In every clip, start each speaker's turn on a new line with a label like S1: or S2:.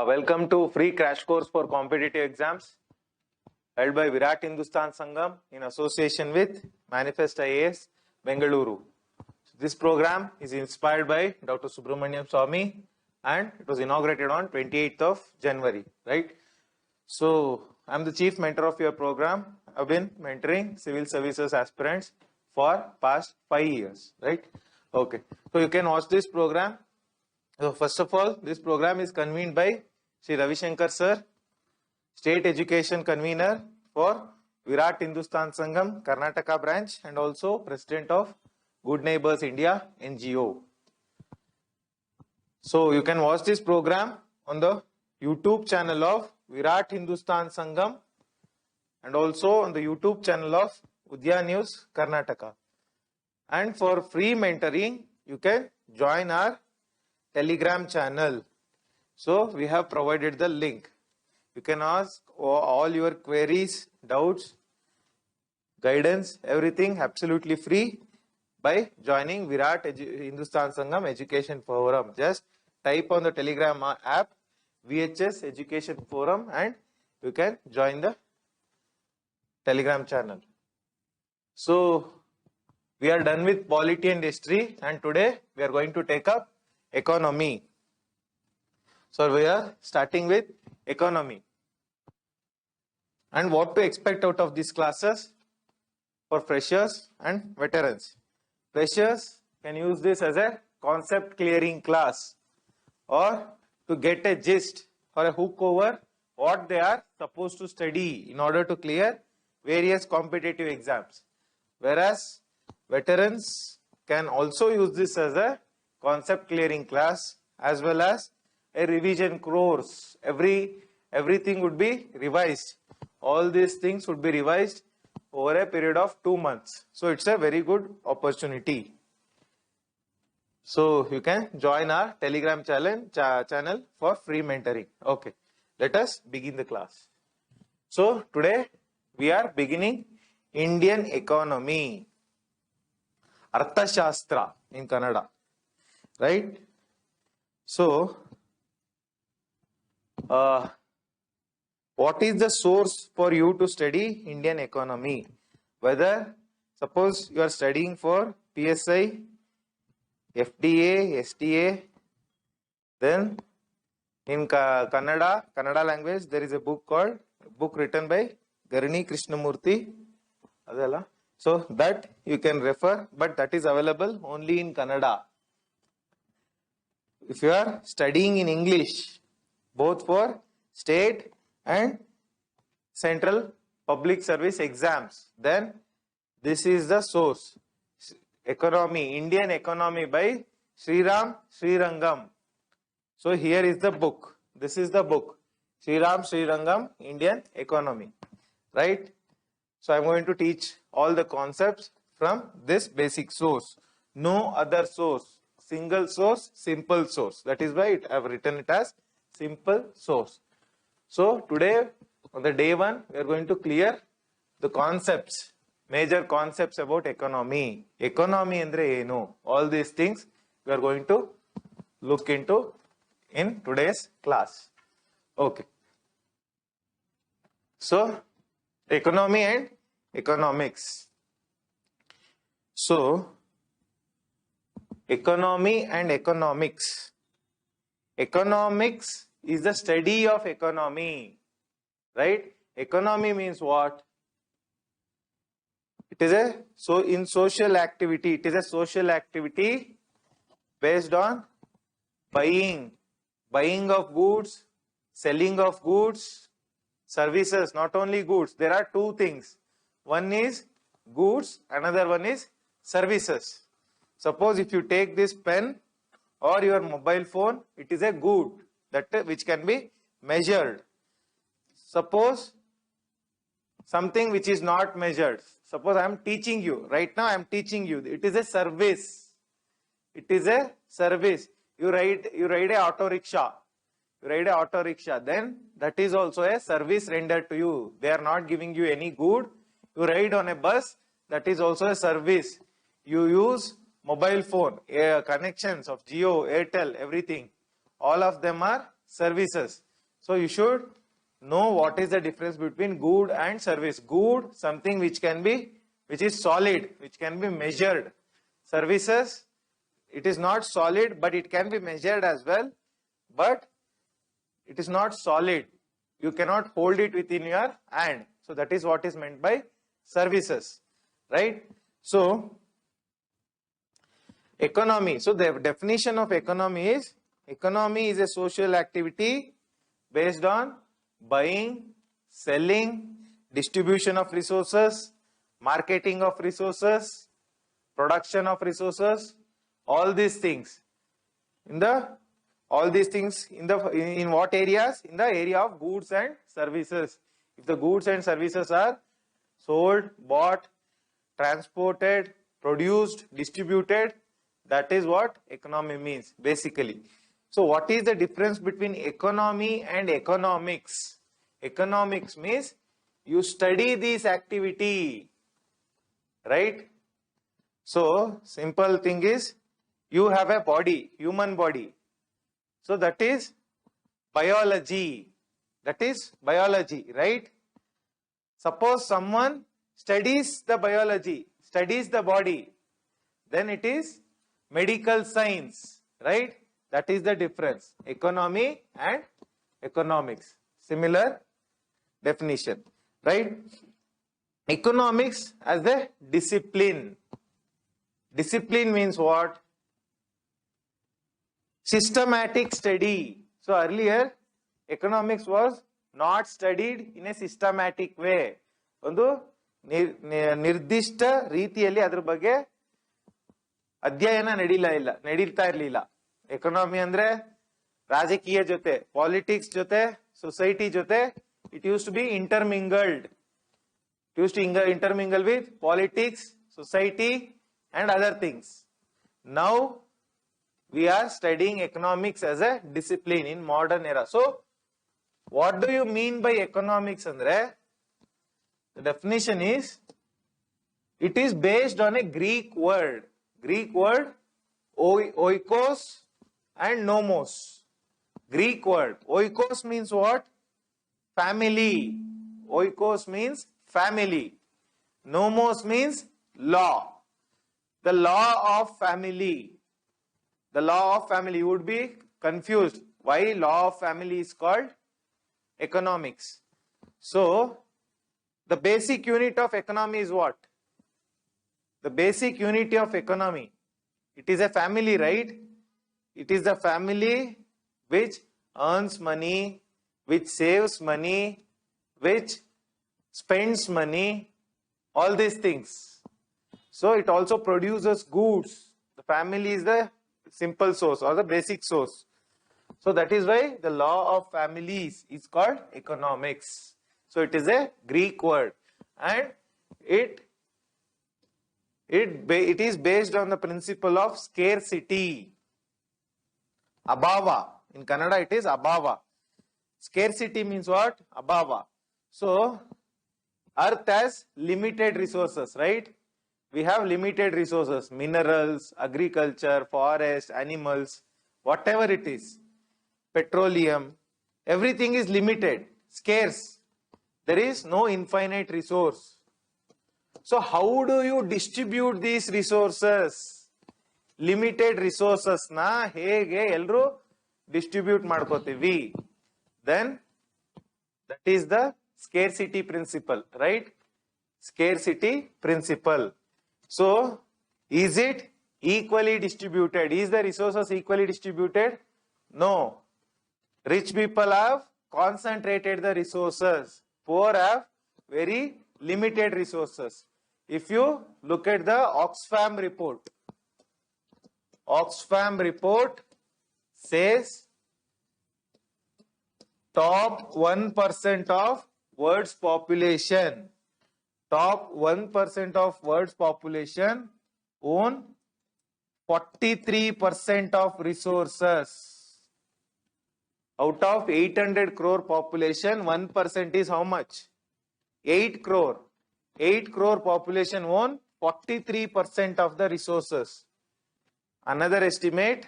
S1: Welcome to free crash course for competitive exams held by VIRAT HINDUSTAN SANGHAM in association with Manifest IAS Bengaluru. This program is inspired by Dr. SUBRAMANIAN SWAMY and it was inaugurated on 28th of January, right? So I'm the chief mentor of your program. I've been mentoring civil services aspirants for past 5 years, right? Okay, so you can watch this program. So first of all, this program is convened by Sri Ravishankar sir, State Education Convener for VIRAT HINDUSTAN SANGHAM, Karnataka branch, and also President of Good Neighbors India NGO. So you can watch this program on the YouTube channel of VIRAT HINDUSTAN SANGHAM and also on the YouTube channel of Udaya News Karnataka. And for free mentoring, you can join our Telegram channel. So we have provided the link. You can ask all your queries, doubts, guidance, everything absolutely free by joining VIRAT HINDUSTAN SANGHAM Education Forum. Just type on the Telegram app VHS Education Forum and you can join the Telegram channel. So we are done with polity and history and today we are going to take up economy. So we are starting with economy. And what to expect out of these classes for freshers and veterans. Freshers can use this as a concept clearing class or to get a gist or a hook over what they are supposed to study in order to clear various competitive exams. Whereas veterans can also use this as a concept clearing class as well as a revision course. Everything would be revised. All these things would be revised over a period of 2 months. So it's a very good opportunity. So you can join our Telegram channel for free mentoring. Okay, let us begin the class. So today we are beginning Indian economy, Arthashastra in Kannada. Right? So, what is the source for you to study Indian economy? Whether, suppose you are studying for PSI, FDA, STA, then in Kannada language, there is a book written by Garni Krishnamurthy. So that you can refer, but that is available only in Kannada. If you are studying in English, both for state and central public service exams, then this is the source. Economy, Indian Economy by Srirangam. So here is the book. This is the book. Srirangam, Indian Economy. Right? So I am going to teach all the concepts from this basic source. No other source. Single source, simple source. That is why I have written it as simple source. So today, on the day 1, we are going to clear the concepts, major concepts about economy. Economy andre eno. All these things we are going to look into in today's class. Okay. So, economy and economics. So, economy and economics. Economics is the study of economy, right? Economy means what? It is in social activity, it is a social activity based on buying of goods, selling of goods, services, not only goods. There are two things. One is goods, another one is services. Suppose if you take this pen or your mobile phone, it is a good which can be measured. Suppose something which is not measured. Suppose I am teaching you. Right now I am teaching you. It is a service. It is a service. You ride a auto rickshaw. You ride a auto rickshaw. Then that is also a service rendered to you. They are not giving you any good. You ride on a bus. That is also a service. You use mobile phone, connections of Jio, Airtel, everything. All of them are services. So you should know what is the difference between good and service. Good, something which is solid, which can be measured. Services, it is not solid, but it can be measured as well. But it is not solid. You cannot hold it within your hand. So that is what is meant by services, right? So economy. So the definition of economy is a social activity based on buying, selling, distribution of resources, marketing of resources, production of resources, all these things. In what areas? In the area of goods and services. If the goods and services are sold, bought, transported, produced, distributed, that is what economy means basically. So what is the difference between economy and economics? Economics means you study this activity, right? So simple thing is, you have a body, human body. So that is biology. That is biology, right? Suppose someone studies the biology, studies the body, then it is medical science, right? That is the difference. Economy and economics. Similar definition, right? Economics as a discipline. Discipline means what? Systematic study. So earlier, economics was not studied in a systematic way. ಒಂದು ನಿರ್ದಿಷ್ಟ ರೀತಿಯಲ್ಲಿ ಅದರ ಬಗ್ಗೆ ಅಧ್ಯಯನ ನಡೀತಾ ಇರಲಿಲ್ಲ. Economy ಅಂದ್ರೆ ರಾಜಕೀಯ ಜೊತೆ, ಪಾಲಿಟಿಕ್ಸ್ ಜೊತೆ, ಸೊಸೈಟಿ ಜೊತೆ it used to be intermingled. It used to intermingle with politics, society and other things. Now we are studying economics as a discipline in modern era. So what do you mean by economics andre? The definition is, it is based on a Greek word oikos and nomos. Greek word oikos means what? Family. Oikos means family. Nomos means law. The law of family. The law of family. You would be confused why law of family is called economics. So the basic unit of economy is what? The basic unit of economy. It is a family, right? It is the family which earns money, which saves money, which spends money, all these things. So it also produces goods. The family is the simple source or the basic source. So that is why the law of families is called economics. So it is a Greek word, and it is based on the principle of scarcity. Abhava. In Kannada it is abhava. Scarcity means what? Abhava. So earth has limited resources, right? We have limited resources, minerals, agriculture, forest, animals, whatever it is, petroleum, everything is limited, scarce. There is no infinite resource. So how do you distribute these resources? Limited resources na hege elru distribute ಮಾಡ್ಕೋತೀವಿ? Then that is the scarcity principle, right? Scarcity principle. So is it equally distributed? Is the resources equally distributed? No. Rich people have concentrated the resources. Poor have very limited resources. If you look at the Oxfam report says top 1% of world's population, top 1% of world's population own 43% of resources. Out of 800 crore population, 1% is how much? 8 crore. 8 crore population own 43% of the resources. Another estimate,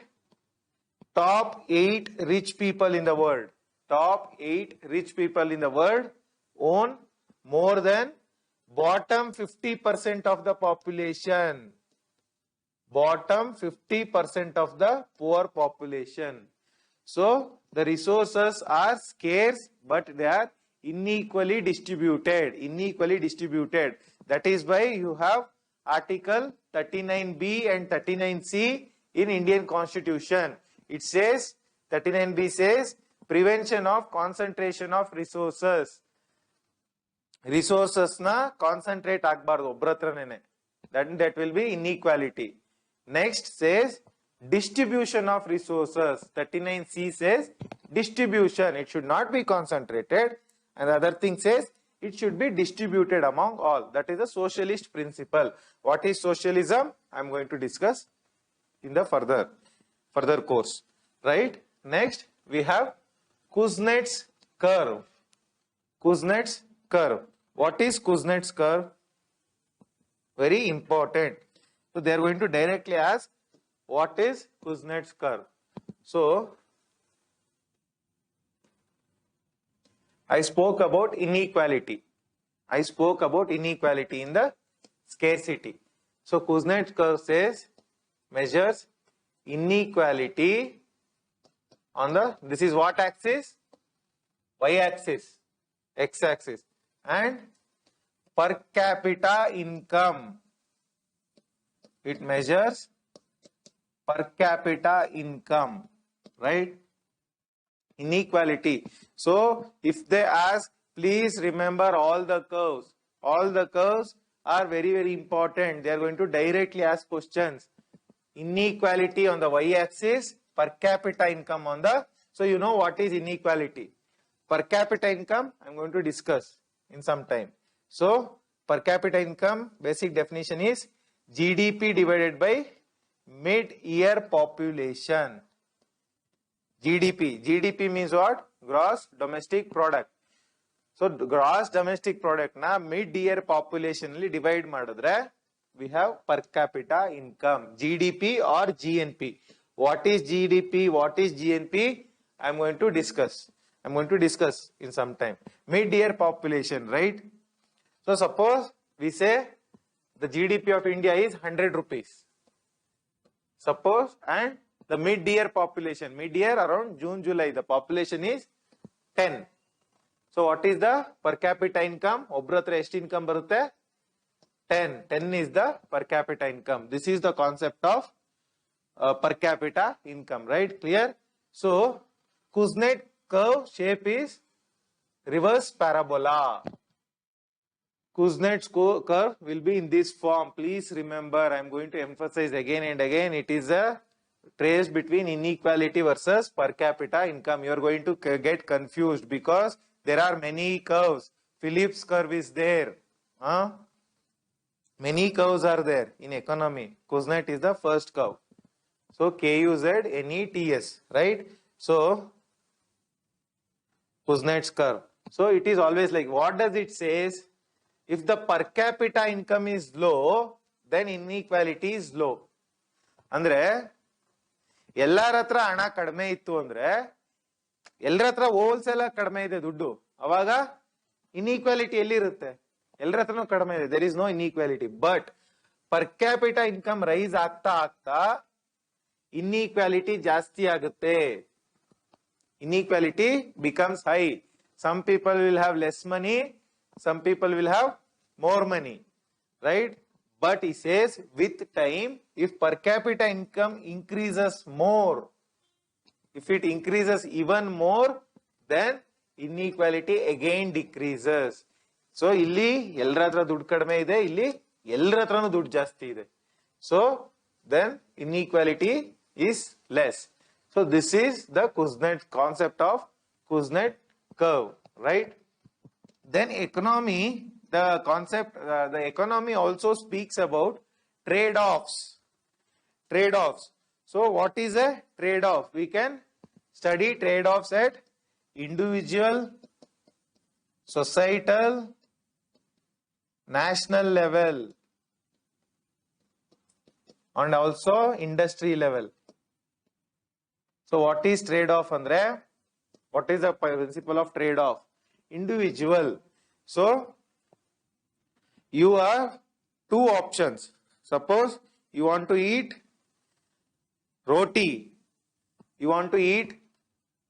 S1: top 8 rich people in the world. Top 8 rich people in the world own more than bottom 50% of the population. Bottom 50% of the poor population. So the resources are scarce, but they are unequally distributed. Unequally distributed. That is why you have Article 39B and 39C in Indian Constitution. It says, 39B says, prevention of concentration of resources. Resources na concentrate agbardu obrathranene. That will be inequality. Next says distribution of resources. 39C says distribution. It should not be concentrated. And the other thing says it should be distributed among all. That is the socialist principle. What is socialism? I am going to discuss in the further course. Right? Next we have Kuznets curve. Kuznets curve. What is Kuznets curve? Very important. So they are going to directly ask, what is Kuznets curve? So I spoke about inequality. I spoke about inequality in the scarcity. So Kuznets curve says measures inequality on the, this is what axis? Y axis, X axis, and per capita income. It measures per capita income, right? Inequality. So if they ask, please remember all the curves. All the curves are very, very important. They are going to directly ask questions. Inequality on the y-axis, per capita income on the, so you know what is inequality. Per capita income, I am going to discuss in some time. So per capita income, basic definition is GDP divided by mid-year population. GDP means what? Gross domestic product. So gross domestic product na mid-year population li divide madadre, we have per capita income, GDP or GNP. What is GDP? What is GNP? I am going to discuss. I am going to discuss in some time. Mid-year population, right? So suppose we say the GDP of India is 100 rupees. Suppose, and the mid-year population, mid-year around June, July, the population is 10. So what is the per capita income? Obratra ಎಷ್ಟು income ಬರುತ್ತೆ? 10. 10 is the per capita income. This is the concept of per capita income, right? Clear? So Kuznets curve shape is reverse parabola. Kuznets curve will be in this form. Please remember, I am going to emphasize again and again, it is a trace between inequality versus per capita income. You are going to get confused because there are many curves. Phillips curve is there. Many curves are there in economy. Kuznets is the first curve. So KUZNETS, right? So Kuznets curve. So it is always like, what does it says? If the per capita income is low, then inequality is low. Andre, ಎಲ್ಲರ ಹತ್ರ ಹಣ ಕಡಿಮೆ ಇತ್ತು ಅಂದ್ರೆ ಎಲ್ಲರ ಹತ್ರ wholesale ಕಡಿಮೆ ಇದೆ ದುಡ್ಡು, ಅವಾಗ ಇನ್ಇಕ್ವಾಲಿಟಿ ಎಲ್ಲಿರುತ್ತೆ? ಎಲ್ಲರ ಹತ್ರನೂ ಕಡಿಮೆ ಇದೆ, there is no inequality. But per capita income rise ಆಗ್ತಾ ಆಗ್ತಾ ಇನ್ಇಕ್ವಾಲಿಟಿ ಜಾಸ್ತಿ ಆಗುತ್ತೆ. Inequality becomes high. Some people will have less money, some people will have more money, right? But he says with time, if per capita income increases more, if it increases even more, then inequality again decreases. So illi ಎಲ್ಲರ ಹತ್ರ ದುಡ್ಡು ಕಡಿಮೆ ಇದೆ, ಇಲ್ಲಿ ಎಲ್ಲರ ಹತ್ರನೂ ದುಡ್ಡು ಜಾಸ್ತಿ ಇದೆ. So then inequality is less. So this is the Kuznets concept of Kuznets curve, right? Then economy, the concept, the economy also speaks about trade-offs. trade-offs. So what is a trade-off? We can study trade-offs at individual, societal, national level and also industry level. So what is trade-off andre? What is the principle of trade-off? Individual. So you have two options. Suppose you want to eat roti. You want to eat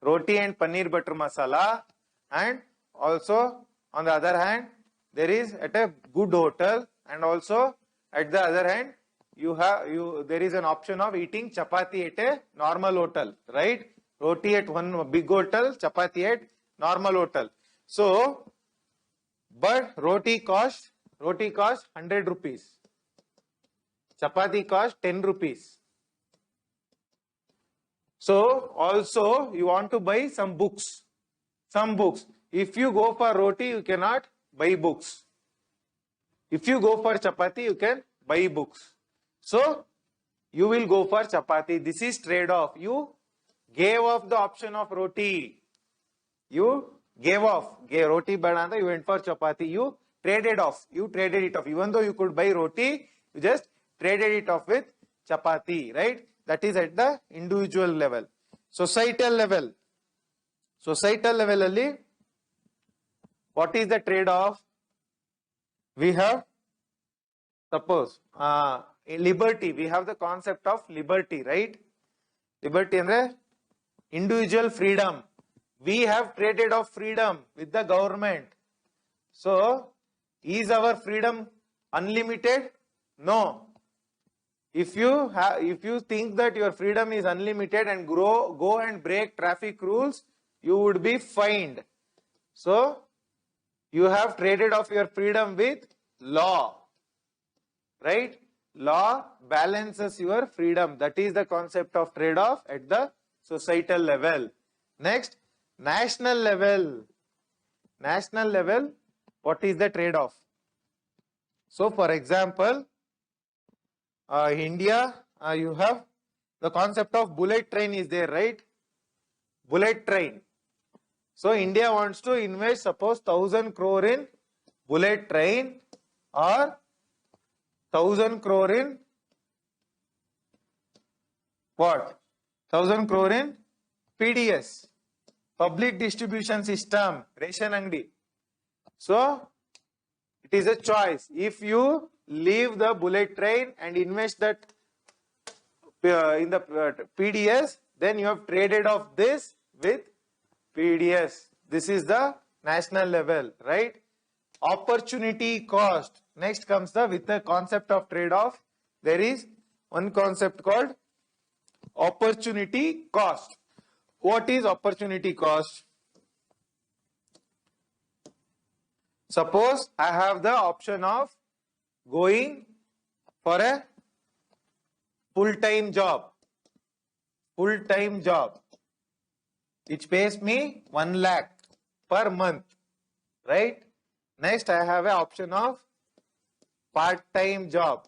S1: roti and paneer butter masala, and also on the other hand there is at a good hotel, and also at the other hand there is an option of eating chapati at a normal hotel, right? Roti at one big hotel, chapati at normal hotel. So, but roti cost 100 rupees. Chapati cost 10 rupees. So, also you want to buy some books. If you go for roti, you cannot buy books. If you go for chapati, you can buy books. So, you will go for chapati. This is trade-off. You gave off the option of roti. You gave off. Roti banana, you went for chapati. You traded off. You traded it off. Even though you could buy roti, you just traded it off with chapati, right? That is at the individual level. Societal level. Societal level alli, what is the trade-off? We have, suppose, liberty. We have the concept of liberty, right? Liberty andre individual freedom. We have traded off freedom with the government. So, is our freedom unlimited? No. If you think that your freedom is unlimited and go and break traffic rules, you would be fined. So, you have traded off your freedom with law, right? Law balances your freedom. That is the concept of trade-off at the societal level. Next, national level. National level, what is the trade-off? So, for example, India, you have the concept of bullet train is there, right? Bullet train. So, India wants to invest, suppose 1000 crore in bullet train or 1000 crore in what? 1000 crore in PDS, Public Distribution System, Ration Angdi. So, it is a choice. If you leave the bullet train and invest that in the PDS, then you have traded off this with PDS. This is the national level, right? Opportunity cost. Next comes with the concept of trade-off. There is one concept called opportunity cost. What is opportunity cost? Suppose I have the option of going for a full-time job, which pays me 1 lakh per month, right? Next, I have an option of part-time job,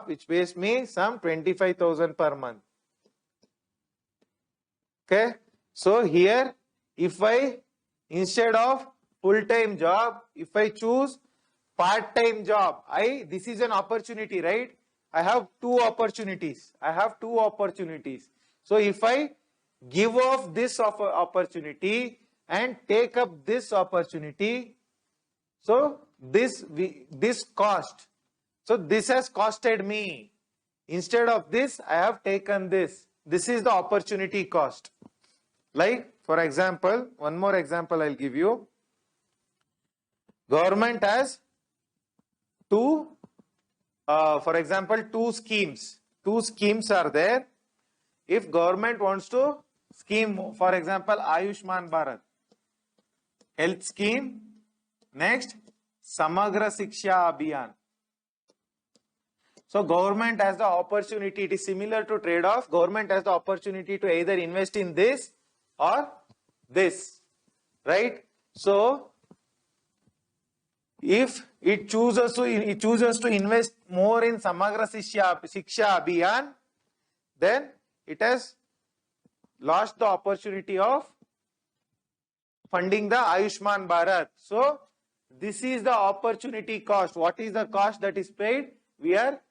S1: which pays me some 25,000 per month. Okay, so here, if I, instead of full-time job, if I choose part-time job, this is an opportunity, right? I have two opportunities. So if I give off this opportunity and take up this opportunity, so this cost. So this has costed me. Instead of this, I have taken this. This is the opportunity cost. Like, for example, one more example I'll give you. Government has for example, two schemes. Two schemes are there. If government wants to scheme, for example, Ayushman Bharat, health scheme. Next, Samagra Shiksha Abhiyan. So, government has the opportunity, it is similar to trade-off. Government has the opportunity to either invest in this or this, right? So, If it chooses to invest more in Samagra Shiksha Abhiyan, then it has lost the opportunity of funding the Ayushman Bharat. So this is the opportunity cost. What is the cost that is paid? We are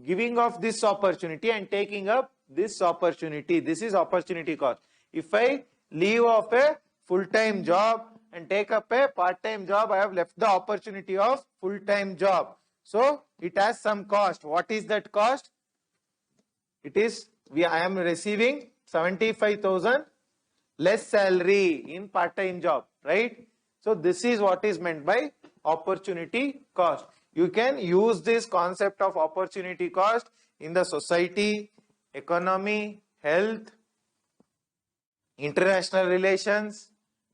S1: giving off this opportunity and taking up this opportunity. This is opportunity cost. If I leave off a full-time job and take up a part-time job, I have left the opportunity of full-time job. So it has some cost. What is that cost? It is, I am receiving 75,000 less salary in part-time job, right? So this is what is meant by opportunity cost. You can use this concept of opportunity cost in the society, economy, health, international relations,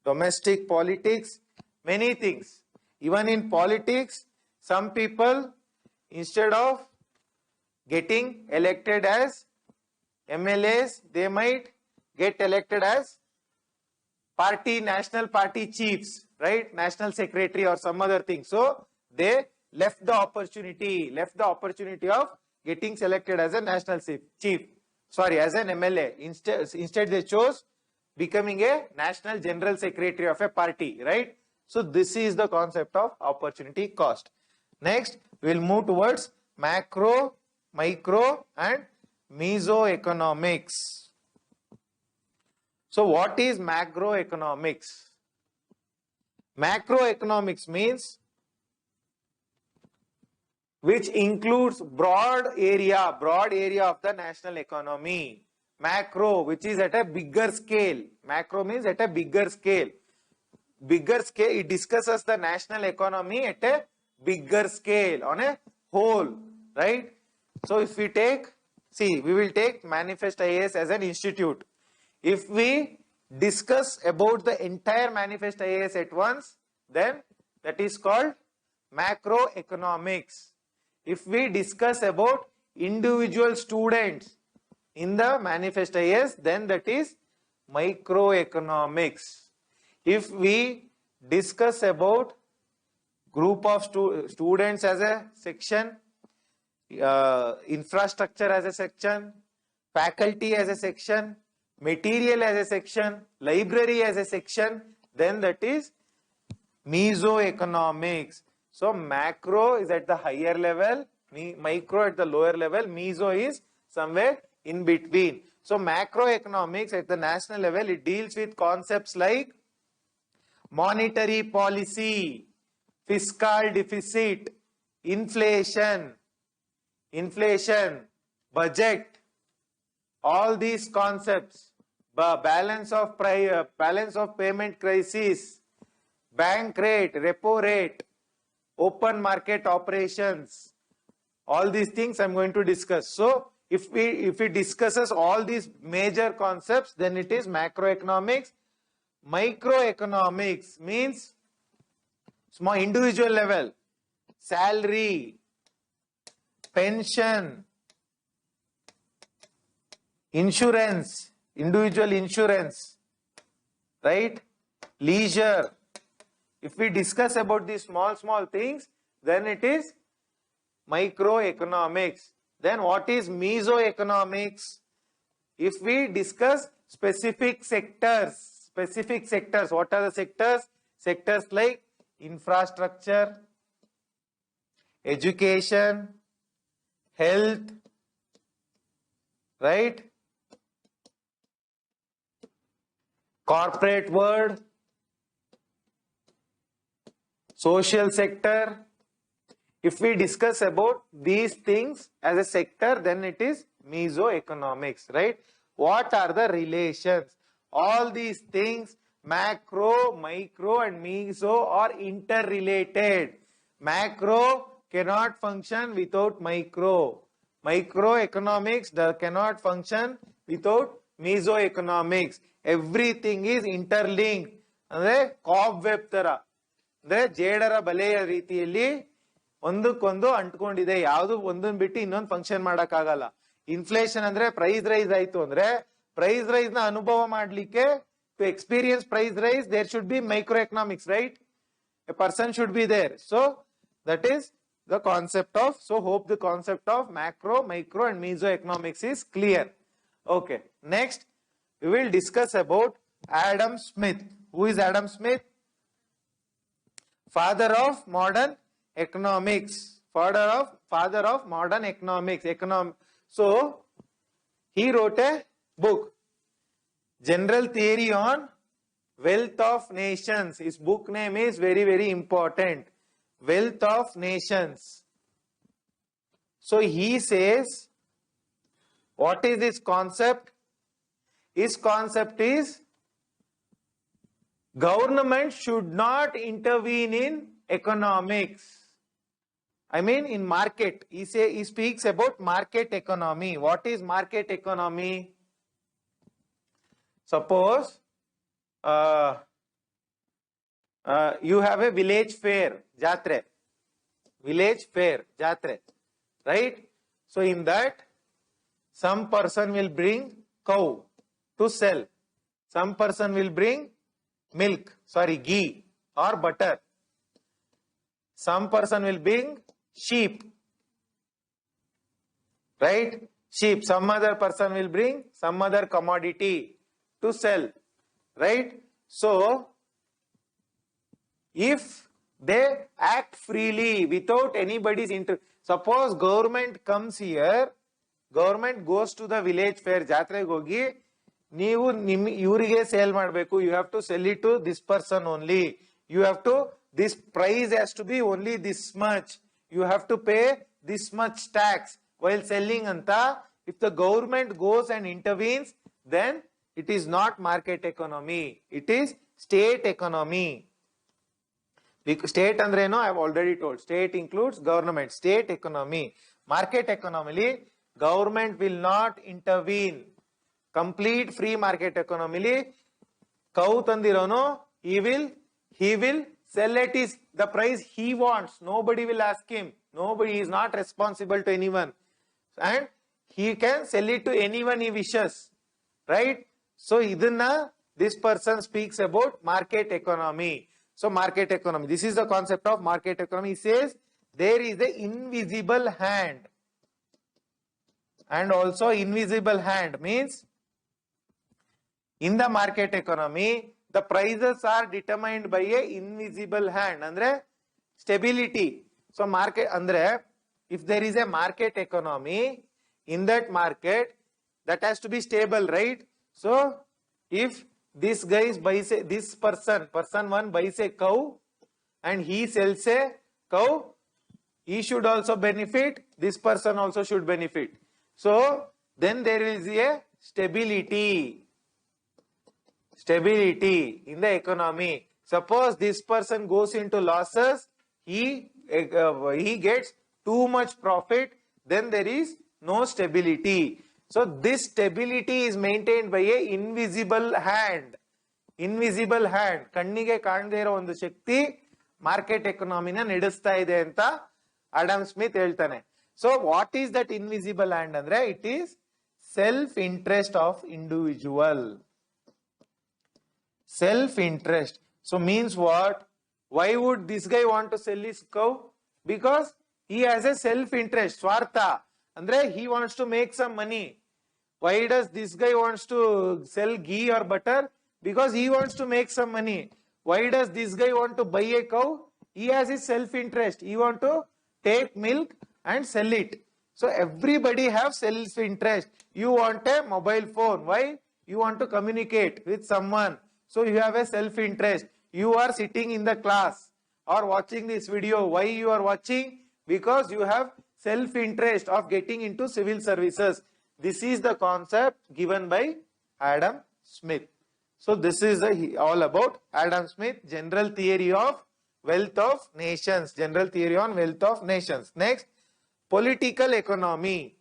S1: domestic politics, many things. Even in politics, some people, instead of getting elected as MLAs, they might get elected as national party chiefs, right? National secretary or some other thing. So they left the opportunity of getting selected as a national chief, as an MLA. Instead they chose becoming a national general secretary of a party, right? So this is the concept of opportunity cost. Next, we will move towards macro, micro and mesoeconomics. So what is macroeconomics? Macroeconomics means which includes broad area of the national economy. Macro, which is at a bigger scale. Macro means at a bigger scale. Bigger scale, it discusses the national economy at a bigger scale, on a whole, right? So if we take, we will take Manifest IAS as an institute. If we discuss about the entire Manifest IAS at once, then that is called macroeconomics. If we discuss about individual students in the Manifest IAS, then that is microeconomics. If we discuss about group of students as a section, infrastructure as a section, faculty as a section, material as a section, library as a section, then that is mesoeconomics. So macro is at the higher level, micro at the lower level, meso is somewhere in between. So macroeconomics at the national level, it deals with concepts like monetary policy, fiscal deficit, inflation, budget, all these concepts, balance of payment crisis, bank rate, repo rate, open market operations, all these things I am going to discuss. So if it discusses all these major concepts, then it is macroeconomics. Microeconomics means small individual level, salary, pension, insurance, individual insurance, right? Leisure. If we discuss about these small things, then it is microeconomics. Then what is mesoeconomics? If we discuss specific sectors, what are the sectors? Sectors like infrastructure, education, health, right? Corporate world, social sector. If we discuss about these things as a sector, then it is mesoeconomics, right? What are the relations? All these things, macro, micro and meso are interrelated. Macro cannot function without micro. Microeconomics cannot function without mesoeconomics. Everything is interlinked. ಅಂದ್ರೆ ಕಾಬ್ವೆಬ್ ತರ, ಅಂದ್ರೆ ಜೇಡರ ಬಲೆಯ ರೀತಿಯಲ್ಲಿ ಒಂದಕ್ಕೊಂದು ಅಂಟ್ಕೊಂಡಿದೆ. ಯಾವುದು ಒಂದನ್ನು ಬಿಟ್ಟು ಇನ್ನೊಂದು function ಮಾಡಕ್ ಆಗಲ್ಲ. ಇನ್ಫ್ಲೇಷನ್ ಅಂದ್ರೆ ಪ್ರೈಸ್ ರೈಸ್ ಆಯ್ತು ಅಂದ್ರೆ ಪ್ರೈಸ್ ರೈಸ್ ನ ಅನುಭವ ಮಾಡ್ಲಿಕ್ಕೆ, to experience price rise there should be micro economics, right? a person should be there. So that is the concept of, so hope the concept of macro, micro and meso economics is clear. Okay, next we will discuss about Adam Smith. Who is Adam Smith? Father of modern economics. Father of modern economics. So he wrote a book, General Theory on Wealth of Nations. His book name is very, very important. Wealth of Nations. So he says, what is this concept? His concept is government should not intervene in economics. I mean in market. He speaks about market economy. What is market economy? Suppose you have a village fair, jatre. Village fair, jatre. Right? So in that, some person will bring cow to sell. Some person will bring ghee or butter. Some person will bring sheep. Right? Sheep. Some other person will bring some other commodity to sell. Right? So, if they act freely without anybody's interest, suppose government comes here, government goes to the village fair, jatre hogi, ನೀವು ಇವರಿಗೆ sale ಮಾಡಬೇಕು, you have to sell it to this person only, you have to, this price has to be only this much, you have to pay this much tax while selling anta. If the government goes and intervenes, then it is not market economy, it is state economy. State andre no, I have already told, state includes government. State economy. Market economy, government will not intervene. Complete free market economy, cow tandirono, he will sell at the price he wants. Nobody will ask him. Nobody is not responsible to anyone, and he can sell it to anyone he wishes. Right? So idana, this person speaks about market economy. So market economy, this is the concept of market economy. He says there is the invisible hand, and also invisible hand means in the market economy, the prices are determined by a invisible hand, andre stability. So market andre, if there is a market economy, in that market, that has to be stable, right? So if this guy buys a, this person one buys a cow and he sells a cow, he should also benefit, this person also should benefit. So then there is a stability in the economy. Suppose this person goes into losses, he gets too much profit, then there is no stability. So this stability is maintained by a invisible hand. Invisible hand, kannige kaande iro ಒಂದು ಶಕ್ತಿ market ಎಕಾನಮಿನ ನಡೆಸ್ತಾ ಇದೆ ಅಂತ Adam Smith ಹೇಳ್ತಾನೆ. So what is that invisible hand andre? It is self interest of individual. Self interest. So means what? Why would this guy want to sell his cow? Because he has a self interest, swartha. Andre he wants to make some money. Why does this guy wants to sell ghee or butter? Because he wants to make some money. Why does this guy want to buy a cow? He has his self interest. He want to take milk and sell it. So everybody have self interest. You want a mobile phone. Why? You want to communicate with someone. So you have a self interest. You are sitting in the class or watching this video. Why you are watching? Because you have self interest of getting into civil services. This is the concept given by Adam Smith. So this is all about Adam Smith, General Theory of Wealth of Nations. General Theory on Wealth of Nations. Next, Political Economy.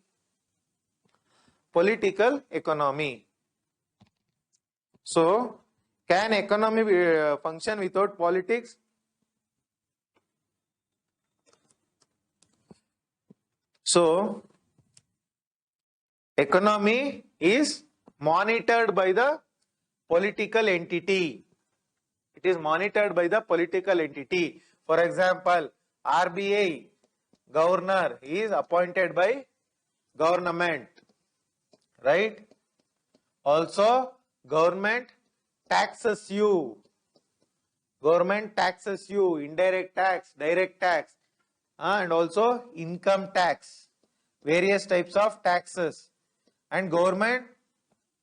S1: Political Economy. So, can economy function without politics? So, economy is monitored by the political entity. It is monitored by the political entity. For example, RBI governor is appointed by government, right? Also, government taxes you. Government taxes you, indirect tax, direct tax, and also income tax, various types of taxes. And government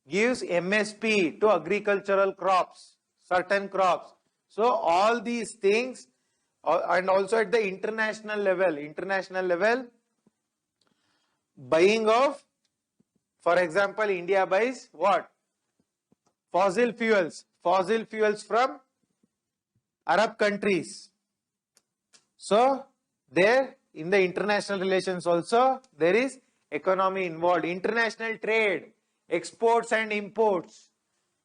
S1: gives MSP to agricultural crops, certain crops. So all these things, and also at the international level, buying of, for example, India buys what? Fossil fuels from Arab countries. So there in the international relations also there is economy involved. International trade, exports and imports.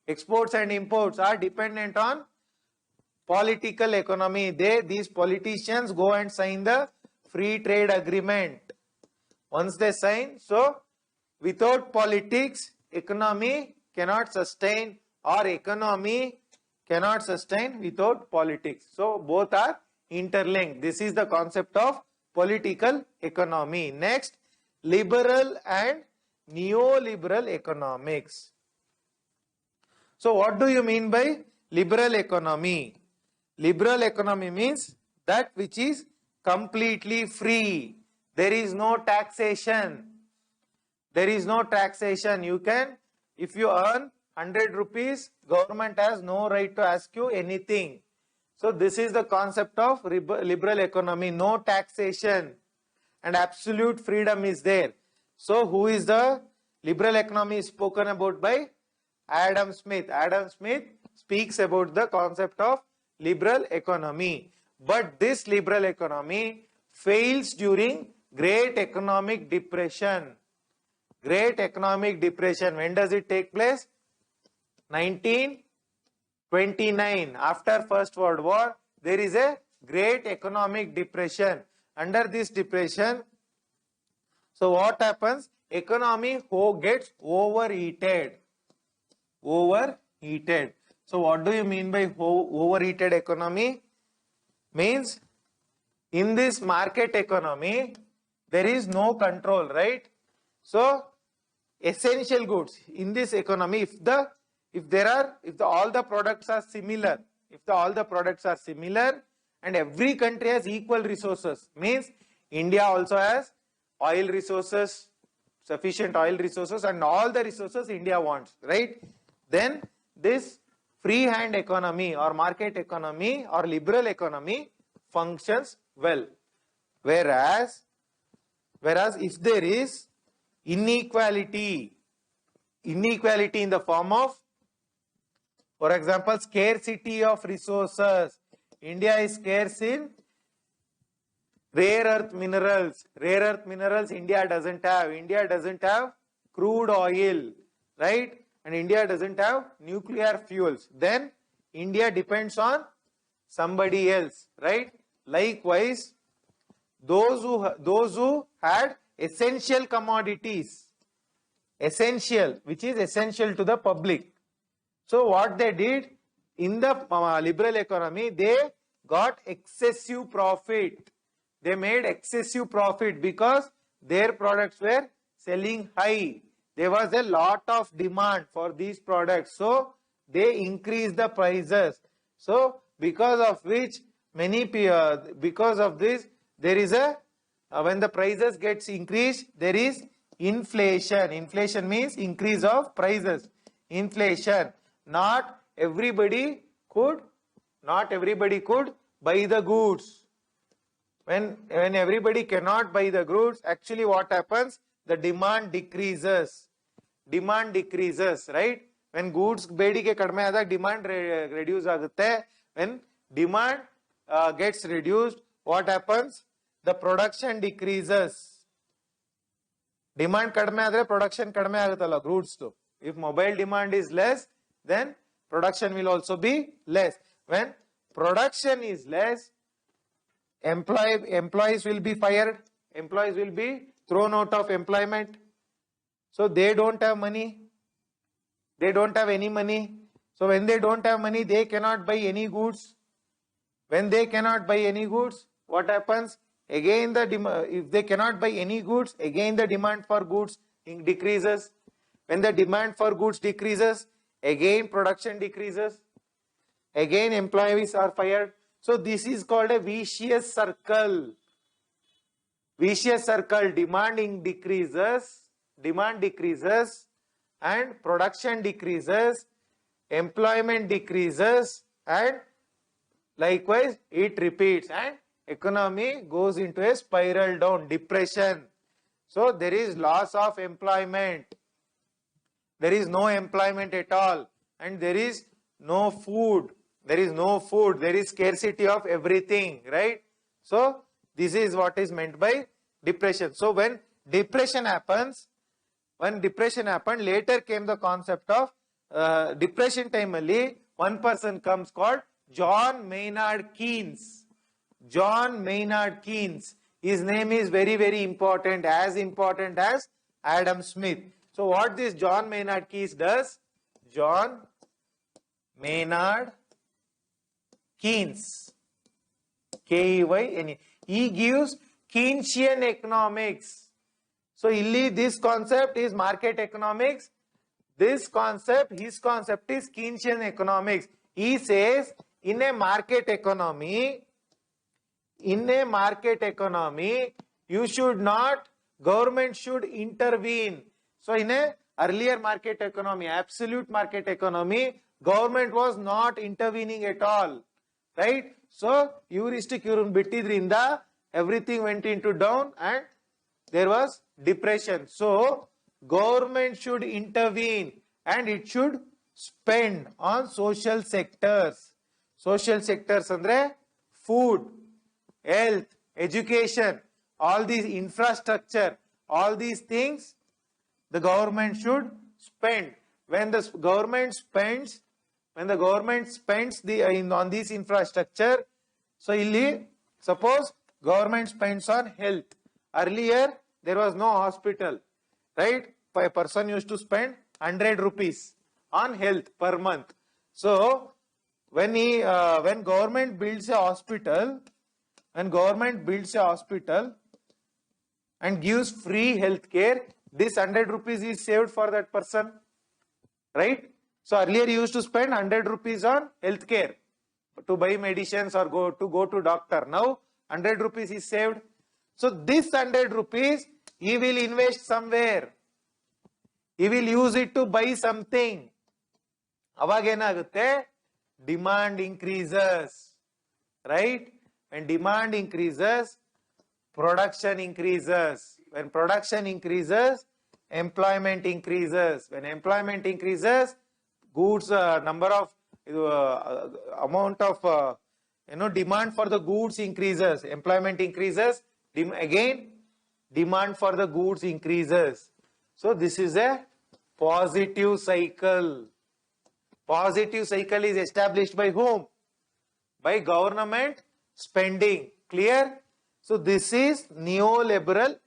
S1: Exports and imports are dependent on political economy. These politicians go and sign the free trade agreement. Once they sign, so without politics, economy cannot sustain, or economy cannot sustain without politics. So both are interlinked. This is the concept of political economy. Next, liberal and neoliberal economics. So what do you mean by liberal economy? Liberal economy means that which is completely free. There is no taxation. There is no taxation. You can, if you earn 100 rupees, government has no right to ask you anything. So this is the concept of liberal economy. No taxation and absolute freedom is there. So who is the liberal economy spoken about by? Adam Smith. Adam Smith speaks about the concept of liberal economy. But this liberal economy fails during Great Economic Depression. Great Economic Depression. When does it take place? 1929. After First World War, there is a Great Economic Depression. Under this depression, so what happens? Economy gets overheated. Overheated. So what do you mean by overheated economy? Means in this market economy, there is no control, right? So essential goods in this economy, if all the products are similar, and every country has equal resources, means India also has oil resources, sufficient oil resources, and all the resources India wants, right? Then this free hand economy or market economy or liberal economy functions well. Whereas if there is inequality in the form of, for example, scarcity of resources. India is scarce in rare earth minerals. Rare earth minerals India doesn't have. India doesn't have crude oil, right? And India doesn't have nuclear fuels. Then India depends on somebody else, right? Likewise, those who had essential commodities, which is essential to the public. So what they did in the liberal economy, they got excessive profit. They made excessive profit because their products were selling high. There was a lot of demand for these products. So they increased the prices. So because of which because of this, there is when the prices gets increased, there is inflation. Inflation means increase of prices. Inflation. Not everybody could buy the goods. When everybody cannot buy the goods, actually what happens? The demand decreases. Demand decreases, right? When goods ಬೇಡಿಕೆ ಕಡಿಮೆ ಆದಾಗ demand reduce ಆಗುತ್ತೆ. When demand gets reduced, what happens? The production decreases. Demand ಕಡಿಮೆ ಆದರೆ production ಕಡಿಮೆ ಆಗುತ್ತಲ್ಲ goods. If mobile demand is less, then production will also be less. When production is less, employees will be fired. Employees will be thrown out of employment. So they don't have money. They don't have any money. So when they don't have money, they cannot buy any goods. When they cannot buy any goods, what happens? Again, if they cannot buy any goods, again the demand for goods decreases. When the demand for goods decreases, again production decreases. Again employees are fired. So this is called a vicious circle. Vicious circle. Demand decreases, and production decreases, employment decreases, and likewise it repeats, and economy goes into a spiral down, depression. So there is loss of employment. There is no employment at all, and there is no food. There is scarcity of everything, right? So this is what is meant by depression. So when depression happens, later came the concept of depression time only. One person comes called John Maynard Keynes. John Maynard Keynes. His name is very, very important, as important as Adam Smith. So what this John Maynard Keynes does? John Maynard Keynes. K-E-Y-N-E. He gives Keynesian economics. So this concept is market economics. His concept is Keynesian economics. He says in a market economy, government should intervene. So in a earlier market economy, absolute market economy, government was not intervening at all, right? So heuristic bittidrinda, everything went into down and there was depression. So government should intervene and it should spend on social sectors. Social sectors andre food, health, education, all these infrastructure, all these things the government should spend. When the government spends on this infrastructure, so suppose government spends on health. Earlier there was no hospital, right? A person used to spend 100 rupees on health per month. So when government builds a hospital, and gives free health care, this 100 rupees is saved for that person, right? So earlier you used to spend 100 rupees on health care to buy medicines or go to doctor. Now 100 rupees is saved. So this 100 rupees he will invest somewhere. He will use it to buy something. Avagenagutte, demand increases, right? When demand increases, production increases. When production increases, employment increases. When employment increases, goods amount of demand for the goods increases. Employment increases. Again, demand for the goods increases. So this is a positive cycle. Positive cycle is established by whom? By government spending. Clear? So this is neoliberal.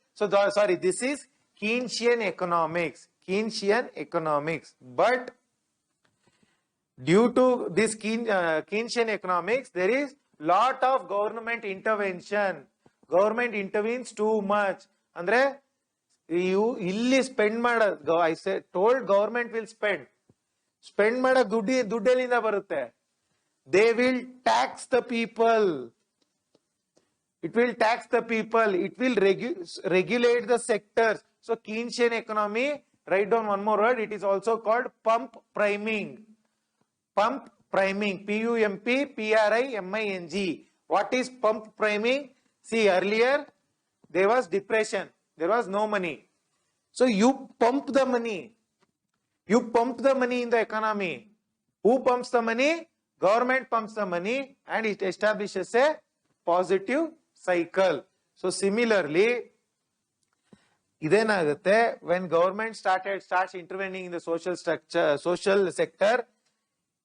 S1: This is Keynesian economics. But due to this Keynesian economics, there is lot of government intervention. Government intervenes too much. Andre, you illi spend mada. I told government will spend. Spend mada duddelinda barutte. They will tax the people. It will tax the people. It will regulate the sectors. So Keynesian economy, write down one more word. It is also called pump priming. Pump priming. P-U-M-P-P-R-I-M-I-N-G. What is pump priming? See, earlier there was depression. There was no money. So you pump the money. You pump the money in the economy. Who pumps the money? Government pumps the money and it establishes a positive cycle. So similarly, when government starts intervening in the social sector,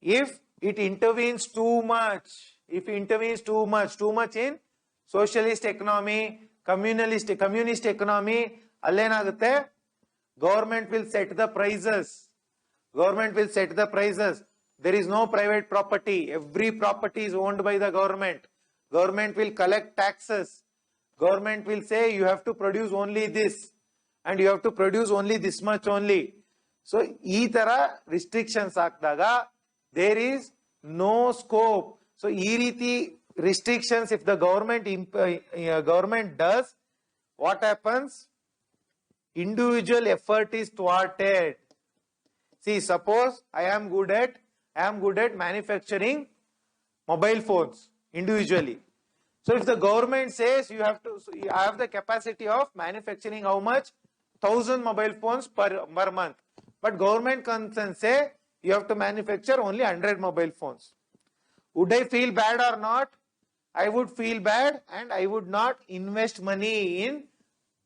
S1: if it intervenes too much in socialist economy, communist economy, government will set the prices. there is no private property. Every property is owned by the government. Government will collect taxes. Government will say you have to produce only this and you have to produce only this much only. So, ee tara restrictions aakdaga, there is no scope. So, ee riti restrictions if the government does, what happens? Individual effort is thwarted. See, suppose I am good at manufacturing mobile phones individually. So if the government says you have to, I have the capacity of manufacturing how much? 1,000 mobile phones per month. But government can say you have to manufacture only 100 mobile phones. Would I feel bad or not? I would feel bad and I would not invest money in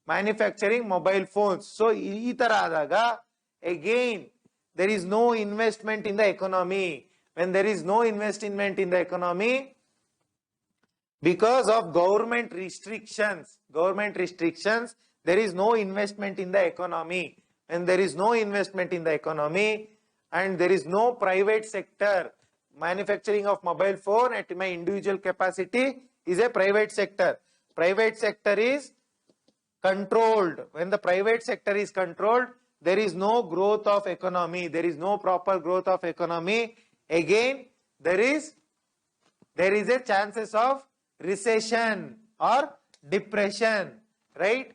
S1: manufacturing mobile phones. So, ee tara adaga, again, there is no investment in the economy. When there is no investment in the economy, because of government restrictions, there is no investment in the economy. When there is no investment in the economy and there is no private sector, manufacturing of mobile phone at my individual capacity is a private sector. Private sector is controlled. When the private sector is controlled, there is no growth of economy. There is no proper growth of economy. Again, there is a chances of recession or depression, right?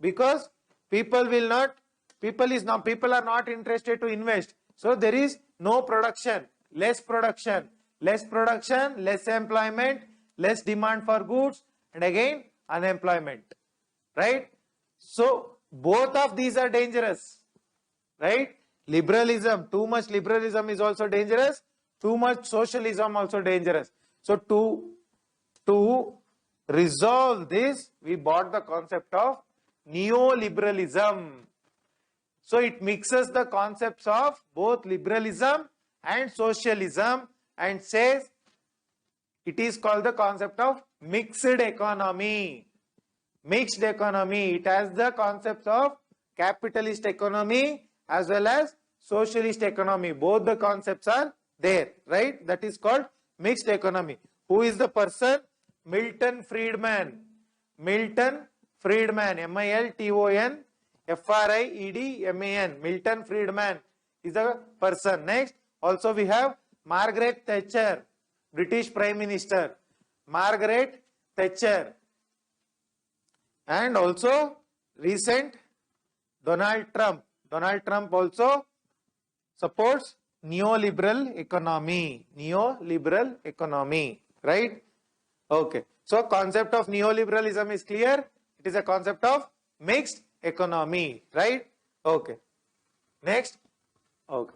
S1: Because people are not interested to invest. So there is no production, less employment, less demand for goods, and again unemployment, right? So both of these are dangerous, right? Liberalism, too much liberalism is also dangerous, too much socialism also dangerous. So to resolve this, we brought the concept of neoliberalism. So it mixes the concepts of both liberalism and socialism and says it is called the concept of mixed economy. Mixed economy, it has the concepts of capitalist economy as well as socialist economy. Both the concepts are there, right? That is called mixed economy. Who is the person? Milton Friedman. Milton Friedman, M-I-L-T-O-N-F-R-I-E-D-M-A-N. Milton Friedman is the person. Next, also we have Margaret Thatcher, British Prime Minister. Margaret Thatcher. And also recent Donald Trump. Donald Trump also supports neoliberal economy. Neoliberal economy, right? Okay. So concept of neoliberalism is clear. It is a concept of mixed economy, right? Okay. Next. Okay.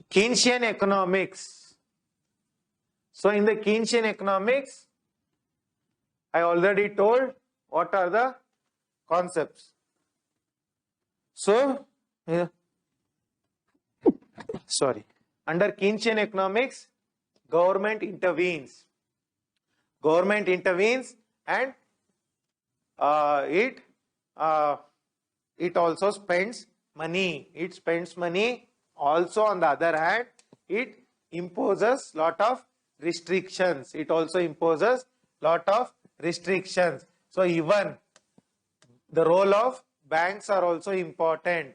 S1: Keynesian economics. So in the Keynesian economics, I already told what are the concepts. So, under Keynesian economics, government intervenes. Government intervenes and it also spends money. It spends money. Also, on the other hand, it imposes lot of restrictions. It also imposes lot of restrictions. So even the role of banks are also important.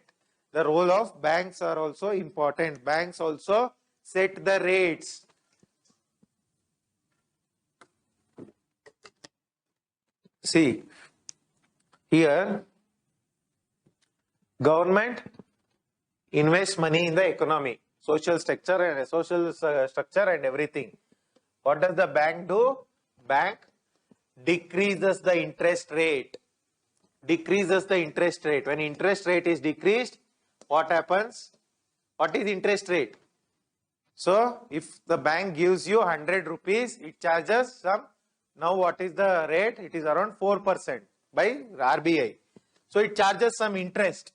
S1: The role of banks are also important. Banks also set the rates. See, here government invests money in the economy, social structure and everything. What does the bank do? Bank decreases the interest rate. Decreases the interest rate. When interest rate is decreased, what happens? What is interest rate? So, if the bank gives you 100 rupees, it charges some, now what is the rate? It is around 4% by RBI. So, it charges some interest,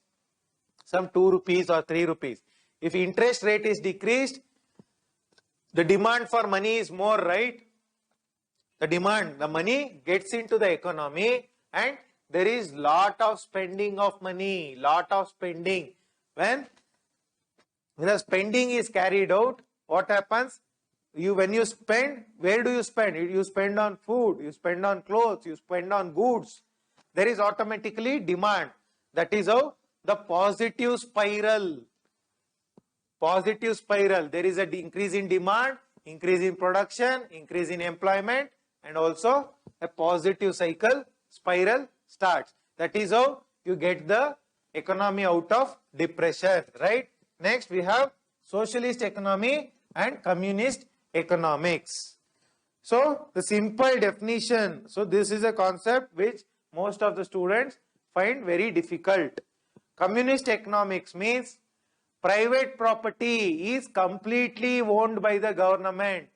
S1: some 2 rupees or 3 rupees. If interest rate is decreased, the demand for money is more, right? The money gets into the economy and there is lot of spending of money, lot of spending. When When the spending is carried out, what happens? When you spend, where do you spend? You spend on food, you spend on clothes, you spend on goods. There is automatically demand. That is how the positive spiral. Positive spiral. There is an increase in demand, increase in production, increase in employment, and also a positive cycle spiral starts. That is how you get the economy out of depression, right? Next we have socialist economy and communist economics. So the simple definition, so this is a concept which most of the students find very difficult. Communist economics means private property is completely owned by the government.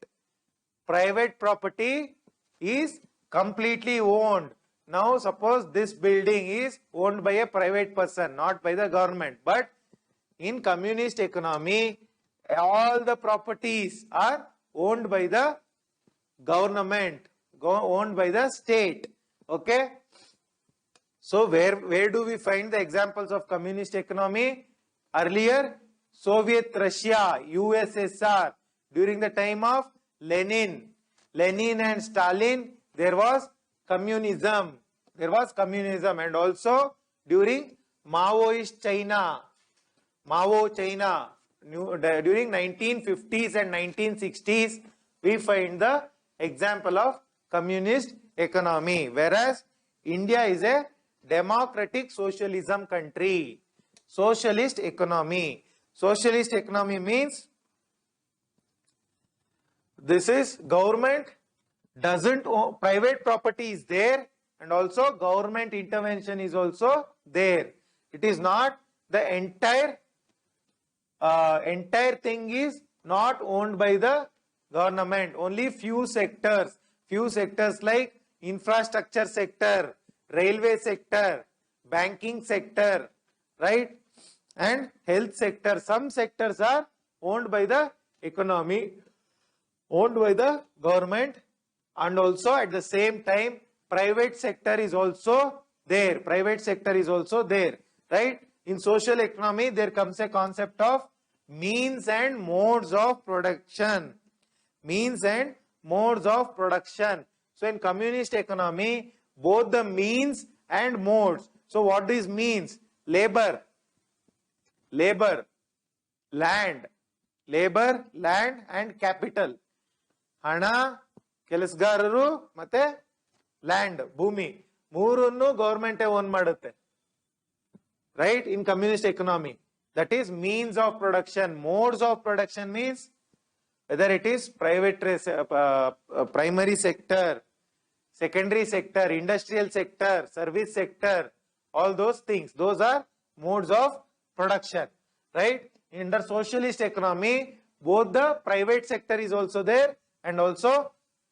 S1: Private property is completely owned. Now suppose this building is owned by a private person, not by the government. But in communist economy, all the properties are owned by the government, owned by the state. Okay. So where do we find the examples of communist economy? Earlier, Soviet Russia, USSR, during the time of Lenin and Stalin, there was communism. There was communism, and also during Maoist China, during 1950s and 1960s, we find the example of communist economy. Whereas India is a democratic socialism country. Socialist economy. Socialist economy means this is government doesn't own, private property is there, and also government intervention is also there. It is not the entire thing is not owned by the government. Only few sectors like infrastructure sector, railway sector, banking sector, right, and health sector. Some sectors are owned by the economy, owned by the government, and also at the same time private sector is also there. Private sector is also there, right? In social economy, there comes a concept of means and modes of production. Means and modes of production. So in communist economy, both the means and modes. So what is means? Labor, land, and capital. Hana, ಕೆಲಸಗಾರರು ಮತ್ತೆ land, ಭೂಮಿ, ಮೂರನ್ನು government own ಮಾಡುತ್ತೆ. Right? In communist economy, that is means of production. Modes of production means whether it is private, primary sector, secondary sector, industrial sector, service sector, all those things. Those are modes of production, right? In the socialist economy, both the private sector is also there and also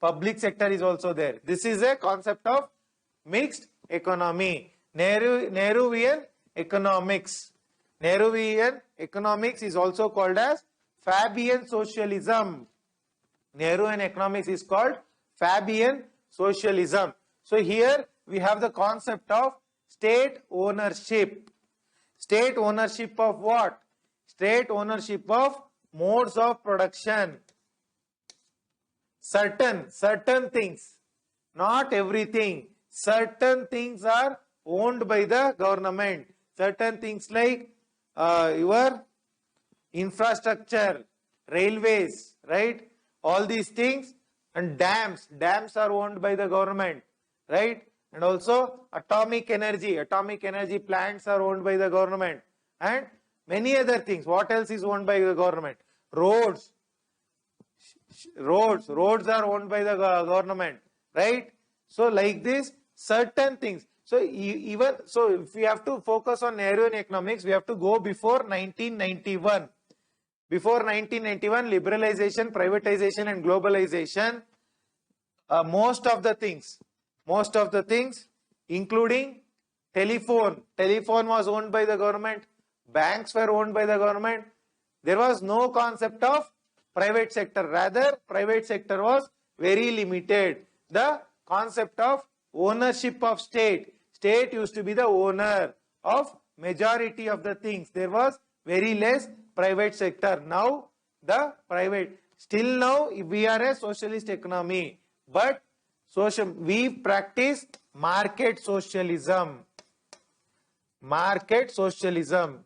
S1: public sector is also there. This is a concept of mixed economy. Nehruvian economics. Nehruvian economics is also called as Fabian socialism. Nehruvian economics is called Fabian socialism. So here we have the concept of state ownership. State ownership of what? State ownership of modes of production. Certain things, not everything. Certain things are owned by the government. Certain things like your infrastructure, railways, right? All these things, and dams are owned by the government, right? And also atomic energy plants are owned by the government, and many other things. What else is owned by the government? Roads are owned by the government, right? So like this, certain things. So if we have to focus on Nehruvian economics, we have to go before 1991. Before 1991, liberalization, privatization and globalization, most of the things, including telephone was owned by the government, banks were owned by the government. There was no concept of private sector. Rather, private sector was very limited. The concept of ownership of state used to be the owner of majority of the things. There was very less private sector. Now the private, still now we are a socialist economy, but we practice market socialism. Market socialism.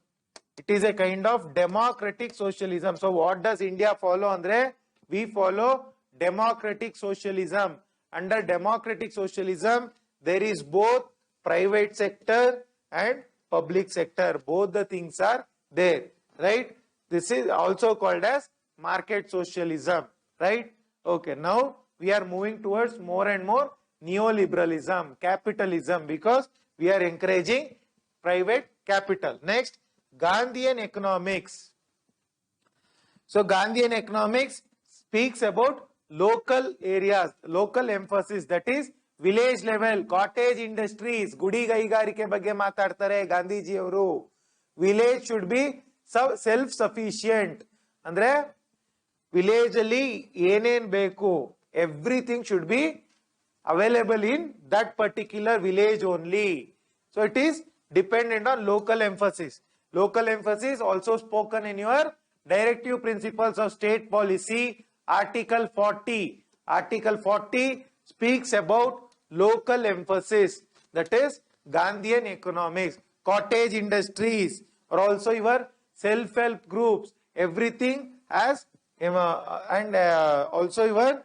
S1: It is a kind of democratic socialism. So what does India follow, Andre? We follow democratic socialism. Under democratic socialism, there is both private sector and public sector. Both the things are there, right? This is also called as market socialism, right? Okay, now we are moving towards more and more neoliberalism, capitalism, because we are encouraging private capital. Next, Gandhian Economics. So Gandhian Economics speaks about local areas, local emphasis, that is village level, cottage industries, gudi gaigarike ಬಗ್ಗೆ ಮಾತಾಡ್ತಾರೆ ಗಾಂಧೀಜಿ ಅವರು. Village should be self sufficient. ಅಂದ್ರೆ village ಅಲ್ಲಿ ಏನೇನ್ ಬೇಕು, everything should be available in that particular village only. So it is dependent on local emphasis. Local emphasis also spoken in your directive principles of state policy, Article 40. Article 40 speaks about local emphasis, that is Gandhian economics. Cottage industries or also your self-help groups, everything has and also your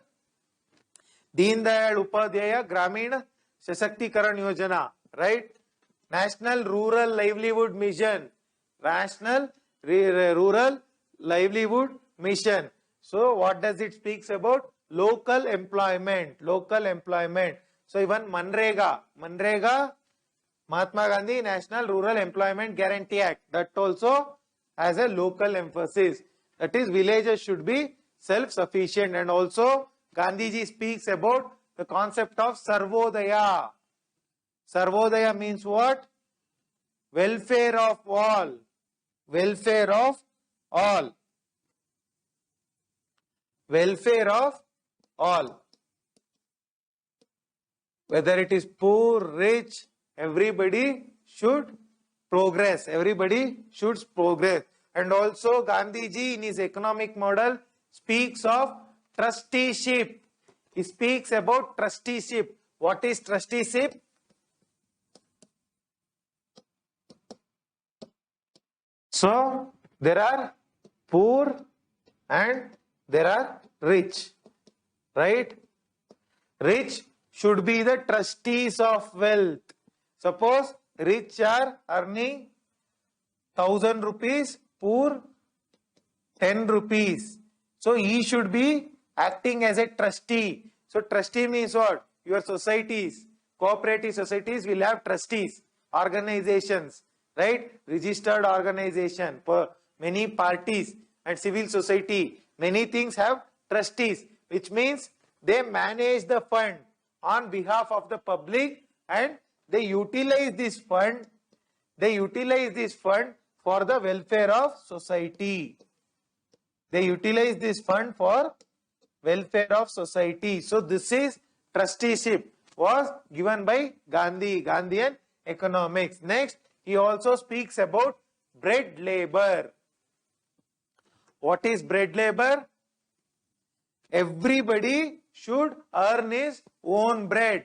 S1: Deen Dayal Upadhyaya Grameen Sashakti-karan Yojana, right? National Rural Livelihood Mission. National Rural Livelihood Mission. So what does it speaks about? Local employment. Local employment. So even Manrega. Manrega, Mahatma Gandhi National Rural Employment Guarantee Act. That also has a local emphasis. That is, villages should be self-sufficient. And also Gandhiji speaks about the concept of Sarvodaya. Sarvodaya means what? Welfare of all. Welfare of all. Welfare of all. Whether it is poor, rich, everybody should progress. Everybody should progress. And also Gandhiji in his economic model speaks of trusteeship. He speaks about trusteeship. What is trusteeship? So there are poor and there are rich, right? Rich should be the trustees of wealth. Suppose rich are earning 1,000 rupees, poor 10 rupees. So he should be acting as a trustee. So trustee means what? Your societies, cooperative societies will have trustees, organizations, right? Registered organization for many parties and civil society. Many things have trustees, which means they manage the fund on behalf of the public and they utilize this fund. They utilize this fund for the welfare of society. They utilize this fund for welfare of society. So this is trusteeship, was given by Gandhi, Gandhian economics. Next, he also speaks about bread labor. What is bread labor? Everybody should earn his own bread.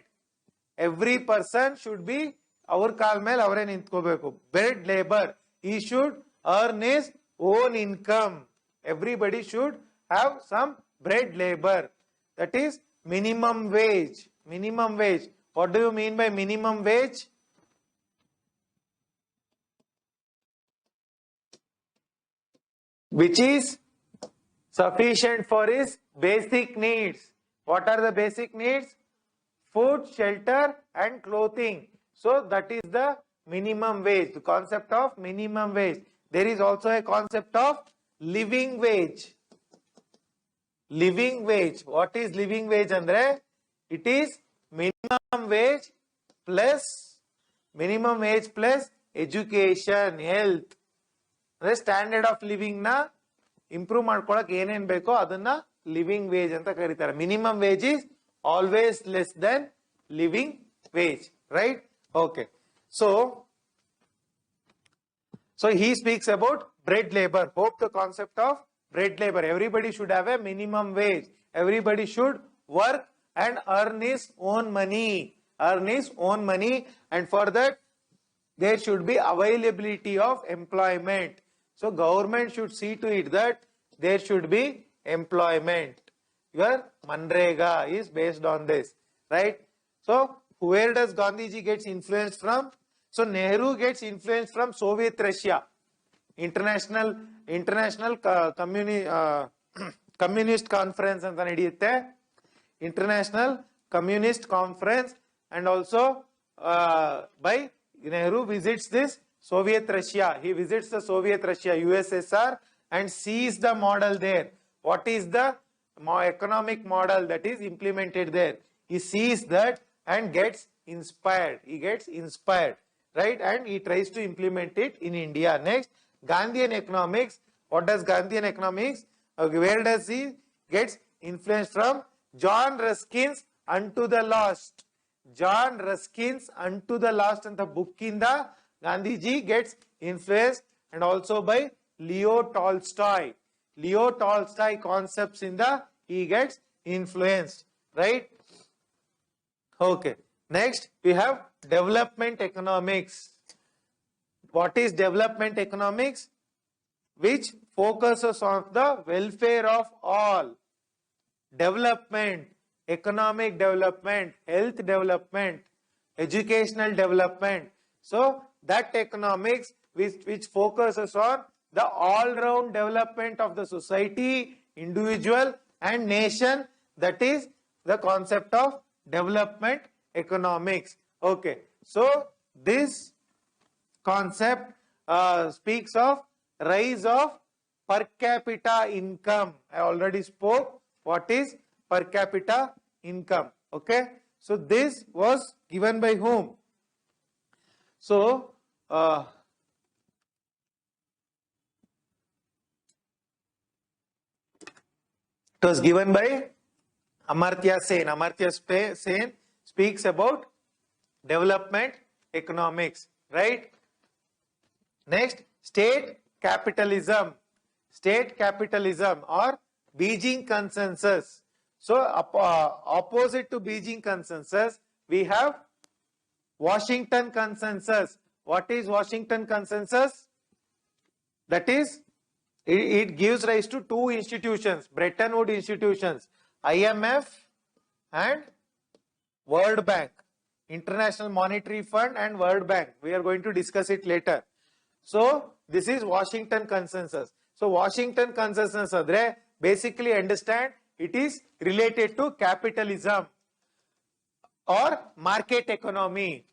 S1: Every person should be our kaal mel avare nintkobeku. Bread labor. He should earn his own income. Everybody should have some bread labor. That is minimum wage. Minimum wage. What do you mean by minimum wage? Which is sufficient for his basic needs. What are the basic needs? Food, shelter and clothing. So that is the minimum wage, the concept of minimum wage. There is also a concept of living wage. Living wage. What is living wage, Andre? It is minimum wage plus education, health. The standard of living na improve ಮಾಡ್ಕೊಳ್ಳಕ್ಕೆ ಏನೇನ್ ಬೇಕೋ ಅದನ್ನ living wage ಅಂತ ಕರೀತಾರೆ. Minimum wage is always less then living wage, right? Okay. So he speaks about bread labor. Hope the concept of bread labor. Everybody should have a minimum wage. Everybody should work and earn his own money. Earn his own money, and for that there should be availability of employment. So government should see to it that there should be employment. Your Manrega is based on this, right? So where does Gandhiji gets influenced from? So Nehru gets influenced from Soviet Russia. International Communist Conference ಅಂತ ನಡೆಯುತ್ತೆ. International Communist Conference, and also by Nehru visits this Soviet Russia. He visits the Soviet Russia, USSR, and sees the model there. What is the economic model that is implemented there? He sees that and gets inspired. He gets inspired, right? And he tries to implement it in India. Next, Gandhian Economics. What does Gandhian Economics? Where does he gets influence from? John Ruskin's Unto the Lost. John Ruskin's Unto the Lost and the book in the Gandhiji gets influenced, and also by Leo Tolstoy. Leo Tolstoy concepts in the he gets influenced, right? Okay. Next we have development economics. What is development economics? Which focuses on the welfare of all. Development, economic development, health development, educational development. So that economics which focuses on the all-round development of the society, individual and nation, that is the concept of development economics. Okay, so this concept speaks of rise of per capita income. I already spoke what is per capita income. Okay, so this was given by whom? So it was given by Amartya Sen. Amartya Sen speaks about development economics, right? Next, state capitalism. State capitalism or Beijing Consensus. So opposite to Beijing Consensus, we have Washington Consensus. What is Washington Consensus? That is, it gives rise to two institutions, Bretton Woods institutions, IMF and World Bank, International Monetary Fund and World Bank. We are going to discuss it later. So this is Washington Consensus. So Washington Consensus adre basically understand it is related to capitalism or market economy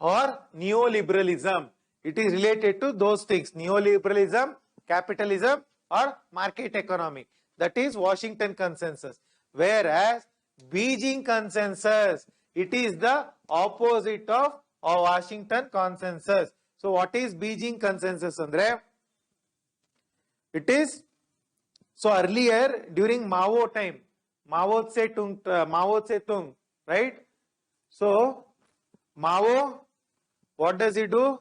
S1: or neoliberalism. It is related to those things, neoliberalism, capitalism or market economy. That is Washington Consensus. Whereas Beijing Consensus, it is the opposite of Washington Consensus. So what is Beijing Consensus andre? It is, so earlier during Mao time, Mao Zedong, right? So Mao, what does he do?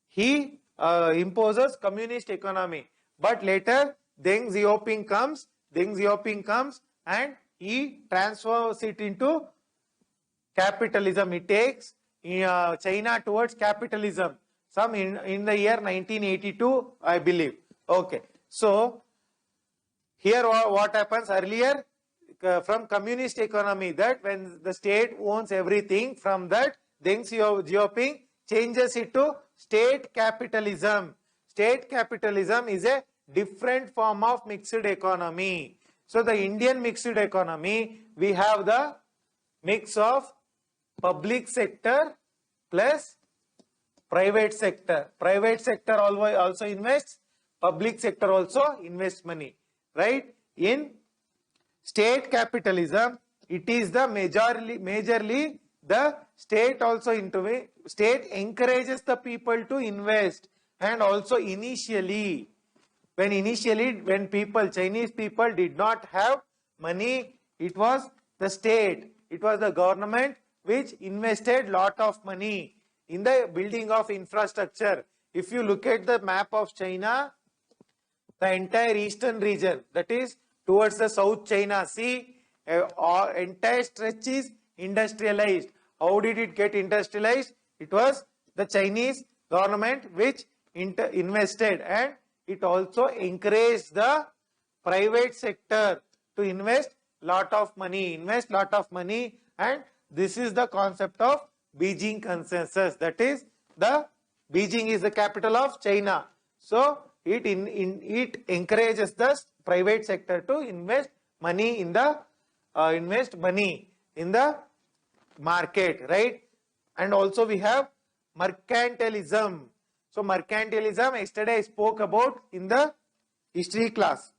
S1: He imposes communist economy, but later Deng Xiaoping comes and he transfers it into capitalism. He takes China towards capitalism, some in the year 1982, I believe. Okay, so here what happens earlier, from communist economy, that when the state owns everything, from that Deng Xiaoping changes it to state capitalism. State capitalism is a different form of mixed economy. So the Indian mixed economy, we have the mix of public sector plus private sector. Private sector also invests, public sector also invests money, right? In state capitalism, it is the majorly the state also state encourages the people to invest, and also initially when Chinese people did not have money, it was the state, it was the government which invested lot of money in the building of infrastructure, if you look at the map of China, the entire eastern region, that is towards the South China Sea, entire stretch is industrialized. How did it get industrialized? It was the Chinese government which invested, and it also encouraged the private sector to invest lot of money, and this is the concept of Beijing Consensus. That is, the Beijing is the capital of China. So it encourages the private sector to invest money in the market, right? And also we have mercantilism. So mercantilism, yesterday I spoke about in the history class.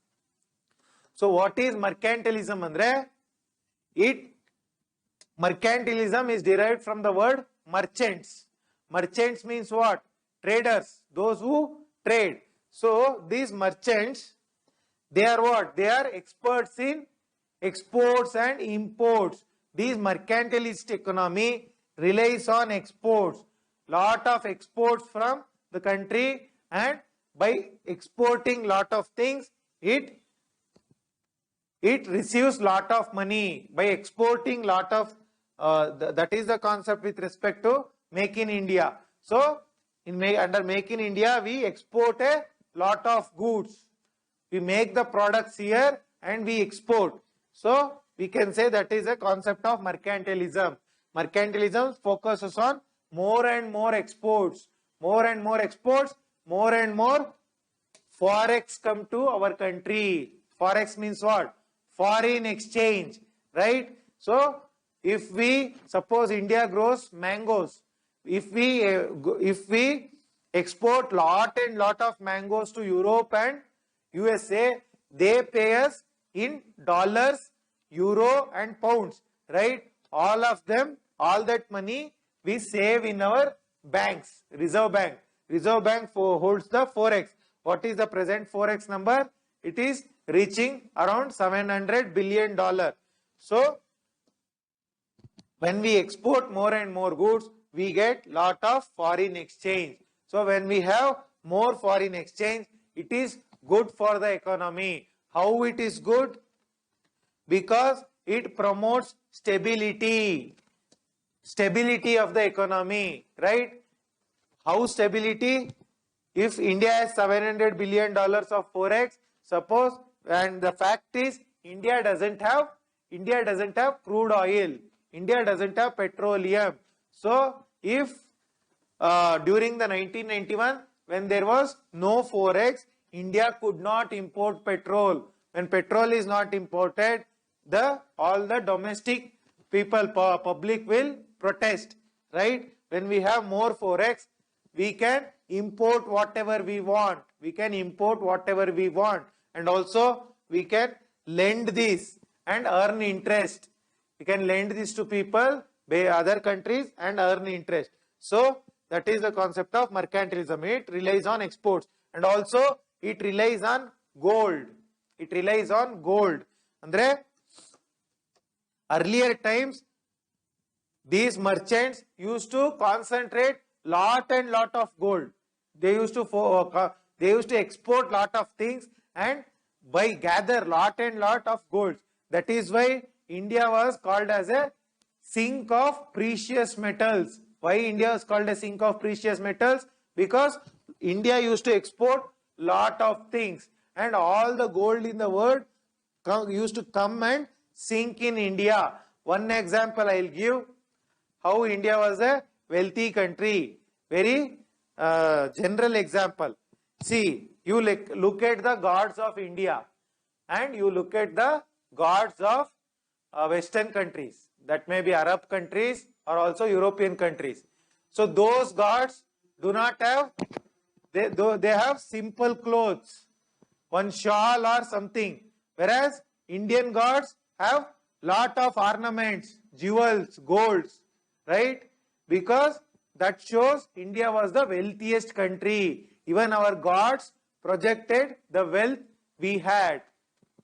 S1: So what is mercantilism andre? Mercantilism is derived from the word merchants. Merchants means what? Traders, those who trade. So these merchants, they are what? They are experts in exports and imports. This mercantilist economy relies on exports. Lot of exports from the country, and by exporting lot of things, it receives lot of money. By exporting lot of, that is the concept with respect to Make in India. So under Make in India, we export a lot of goods. We make the products here and we export. So we can say that is a concept of mercantilism. Mercantilism focuses on more and more exports, more and more forex come to our country. Forex means what? Foreign exchange, right? So if we suppose India grows mangoes, if we export lot of mangoes to Europe and USA, they pay us in dollars, euro and pounds, right? All of them, all that money we save in our banks, Reserve Bank. Reserve Bank holds the forex. What is the present forex number? It is reaching around $700 billion. So when we export more and more goods, we get lot of foreign exchange. So when we have more foreign exchange, it is good for the economy. How it is good? Because it promotes stability of the economy, right? How stability? If India has $700 billion of forex, suppose, and the fact is India doesn't have crude oil, India doesn't have petroleum. So if during the 1991, when there was no forex, India could not import petrol. When petrol is not imported, all the domestic people, public will protest, right? When we have more forex, we can import whatever we want. And also we can lend this and earn interest. We can lend this to people by other countries and earn interest. So that is the concept of mercantilism. It relies on exports, and also it relies on gold. Andre, earlier times, these merchants used to concentrate lot of gold. They used to export lot of things and gather lot of gold. That is why India was called as a sink of precious metals. Why India was called a sink of precious metals? Because India used to export lot of things, and all the gold in the world used to come and sink in India. One example I will give how India was a wealthy country. Very general example. See, you look at the gods of India and you look at the gods of Western countries. That may be Arab countries or also European countries. So those gods do not have, they have simple clothes, one shawl or something. Whereas Indian gods have lot of ornaments, jewels, golds, right? Because that shows India was the wealthiest country. Even our gods projected the wealth we had.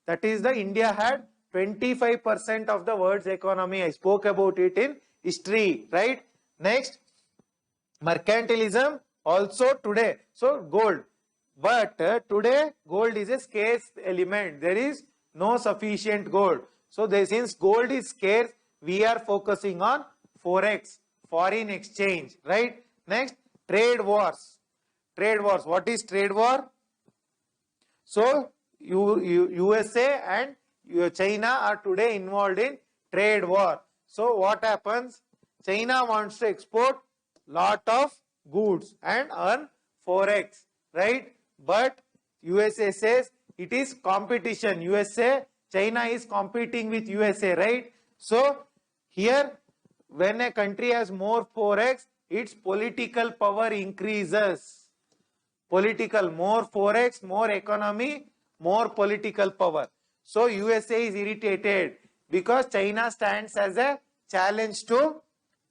S1: That is, the India had 25% of the world's economy. I spoke about it in history, right? Next, mercantilism Also today, so gold, but today gold is a scarce element. There is no sufficient gold. So since gold is scarce, we are focusing on forex, foreign exchange, right? Next, trade wars. Trade wars. What is trade war? So USA and China are today involved in trade war. So what happens? China wants to export lot of goods and earn forex, right? But USA says it is competition. China is competing with USA, right? So here, when a country has more forex, its political power increases. More forex, more economy, more political power. So USA is irritated because China stands as a challenge to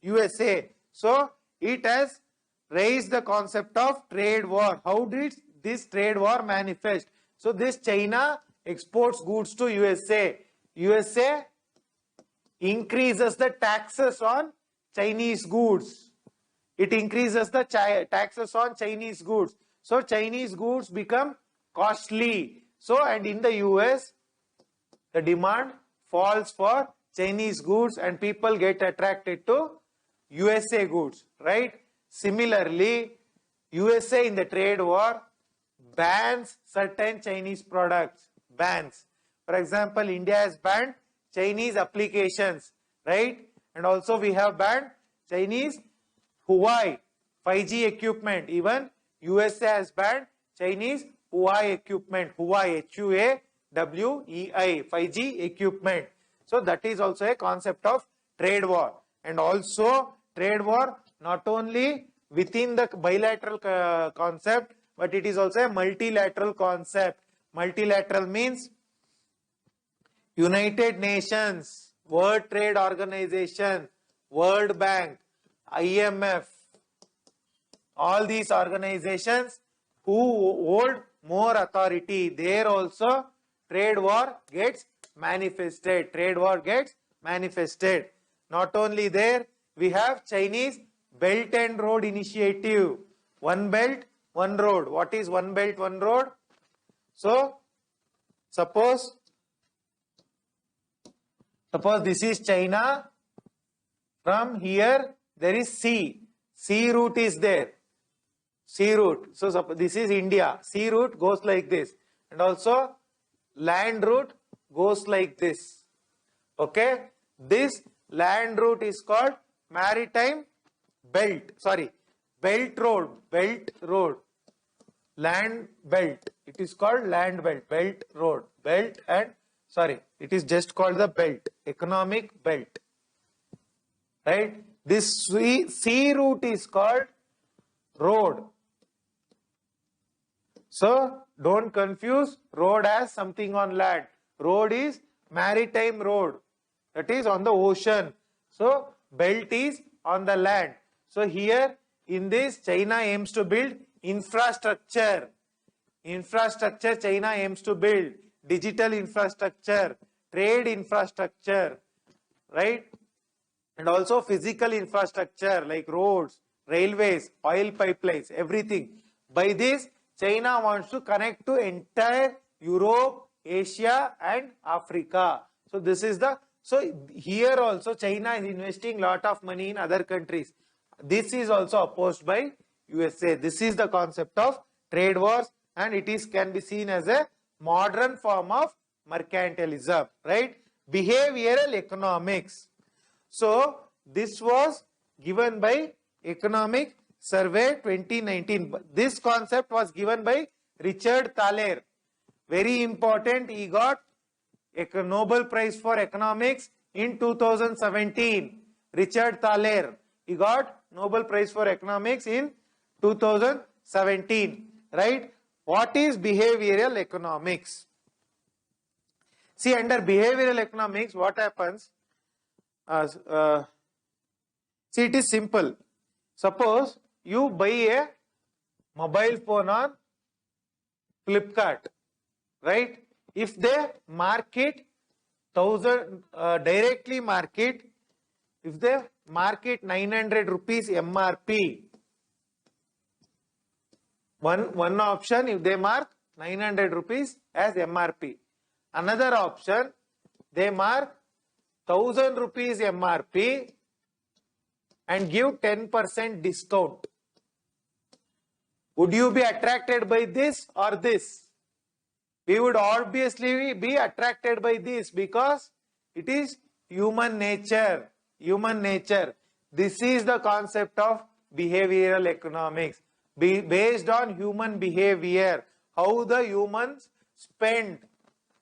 S1: USA. So it has raised the concept of trade war. How did this trade war manifest? So this China exports goods to USA. USA increases the taxes on Chinese goods. It increases the taxes on Chinese goods. So Chinese goods become costly. So, and in the US, the demand falls for Chinese goods and people get attracted to USA goods, right? Similarly, USA in the trade war bans certain Chinese products. Bans. For example, India has banned Chinese applications, right? And also we have banned Chinese Huawei 5G equipment. Even USA has banned Chinese Huawei equipment. Huawei, Huawei 5G equipment. So that is also a concept of trade war. And also trade war not only within the bilateral concept, but it is also a multilateral concept. Multilateral means United Nations, World Trade Organization, World Bank, IMF, all these organizations who hold more authority, there also trade war gets manifested. Trade war gets manifested. Not only there, we have Chinese Belt and Road Initiative. One belt, one road. What is one belt, one road? So, suppose this is China. From here, there is sea. Sea route is there. Sea route. So, this is India. Sea route goes like this. And also, land route goes like this. Okay. This land route is called maritime belt. Sorry. Belt road. Belt road. Land belt. It is called land belt. Belt road. Belt and, sorry, it is just called the belt. Economic belt. Right. This sea route is called road. So, don't confuse road as something on land. Road is maritime road. That is on the ocean. So, belt is on the land. So, here in this, China aims to build infrastructure. Infrastructure China aims to build. Digital infrastructure, trade infrastructure, right? And also physical infrastructure like roads, railways, oil pipelines, everything. By this, China wants to connect to entire Europe, Asia and Africa. So this is the, so here also China is investing lot of money in other countries. This is also opposed by USA. This is the concept of trade wars and it is can be seen as a modern form of mercantilism, right? Behavioral economics. So this was given by Economic Survey 2019. This concept was given by Richard Thaler. Very important. He got a Nobel Prize for Economics in 2017. Richard Thaler. He got Nobel Prize for Economics in 2017. Right? What is behavioral economics? See, under behavioral economics, what happens? See, it is simple. Suppose you buy a mobile phone on Flipkart, right? If they market directly market, if they market 900 rupees MRP, One option, if they mark 900 rupees as MRP. Another option, they mark 1000 rupees MRP and give 10% discount. Would you be attracted by this or this? We would obviously be attracted by this because it is human nature. Human nature. This is the concept of behavioral economics. Based on human behavior. How the humans spend.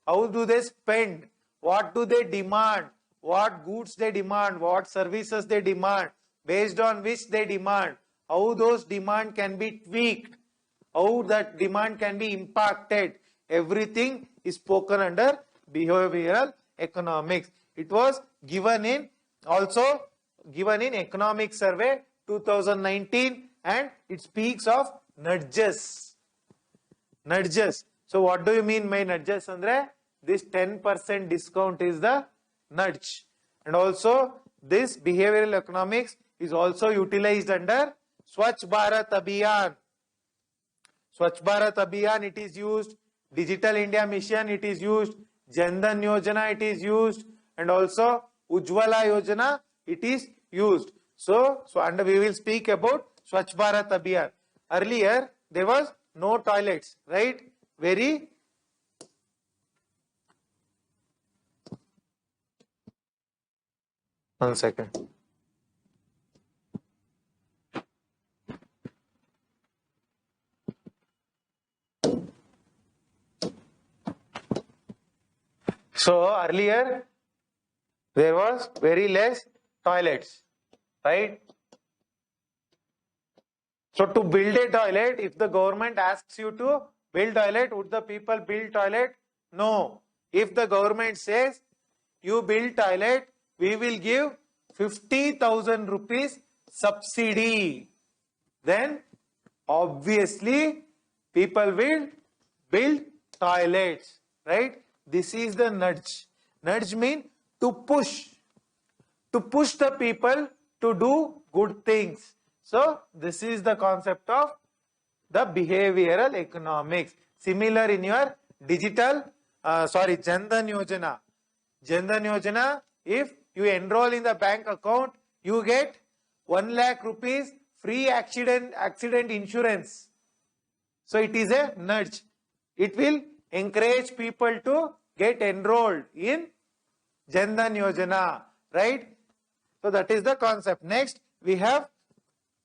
S1: How do they spend? What do they demand? What goods they demand? What services they demand? Based on which they demand? How those demand can be tweaked? How that demand can be impacted? Everything is spoken under behavioral economics. It was given in Economic Survey 2019 and it speaks of nudges. Nudges. So what do you mean by nudges, Andre? This 10% discount is the nudge. And also this behavioral economics is also utilized under Swachh Bharat Abhiyan. Swachh Bharat Abhiyan, it is used. Digital India Mission, it is used. Jan Dhan Yojana, it is used. And also Ujjwala Yojana, it is used. So and we will speak about Swachh Bharat Abhiyan. Earlier, there was no toilets, right? One second. So earlier there was very less toilets, right? So to build a toilet, if the government asks you to build toilet, would the people build toilet? No. If the government says you build toilet, we will give 50,000 rupees subsidy, then obviously people will build toilets, right? This is the nudge. Nudge means to push the people to do good things. So this is the concept of the behavioral economics. Similar in your digital, Jan Dhan Yojana. Jan Dhan Yojana, if you enroll in the bank account, you get 1 lakh rupees free accident insurance. So it is a nudge. It will encourage people to get enrolled in Jan Dhan Yojana, right? So that is the concept. Next, we have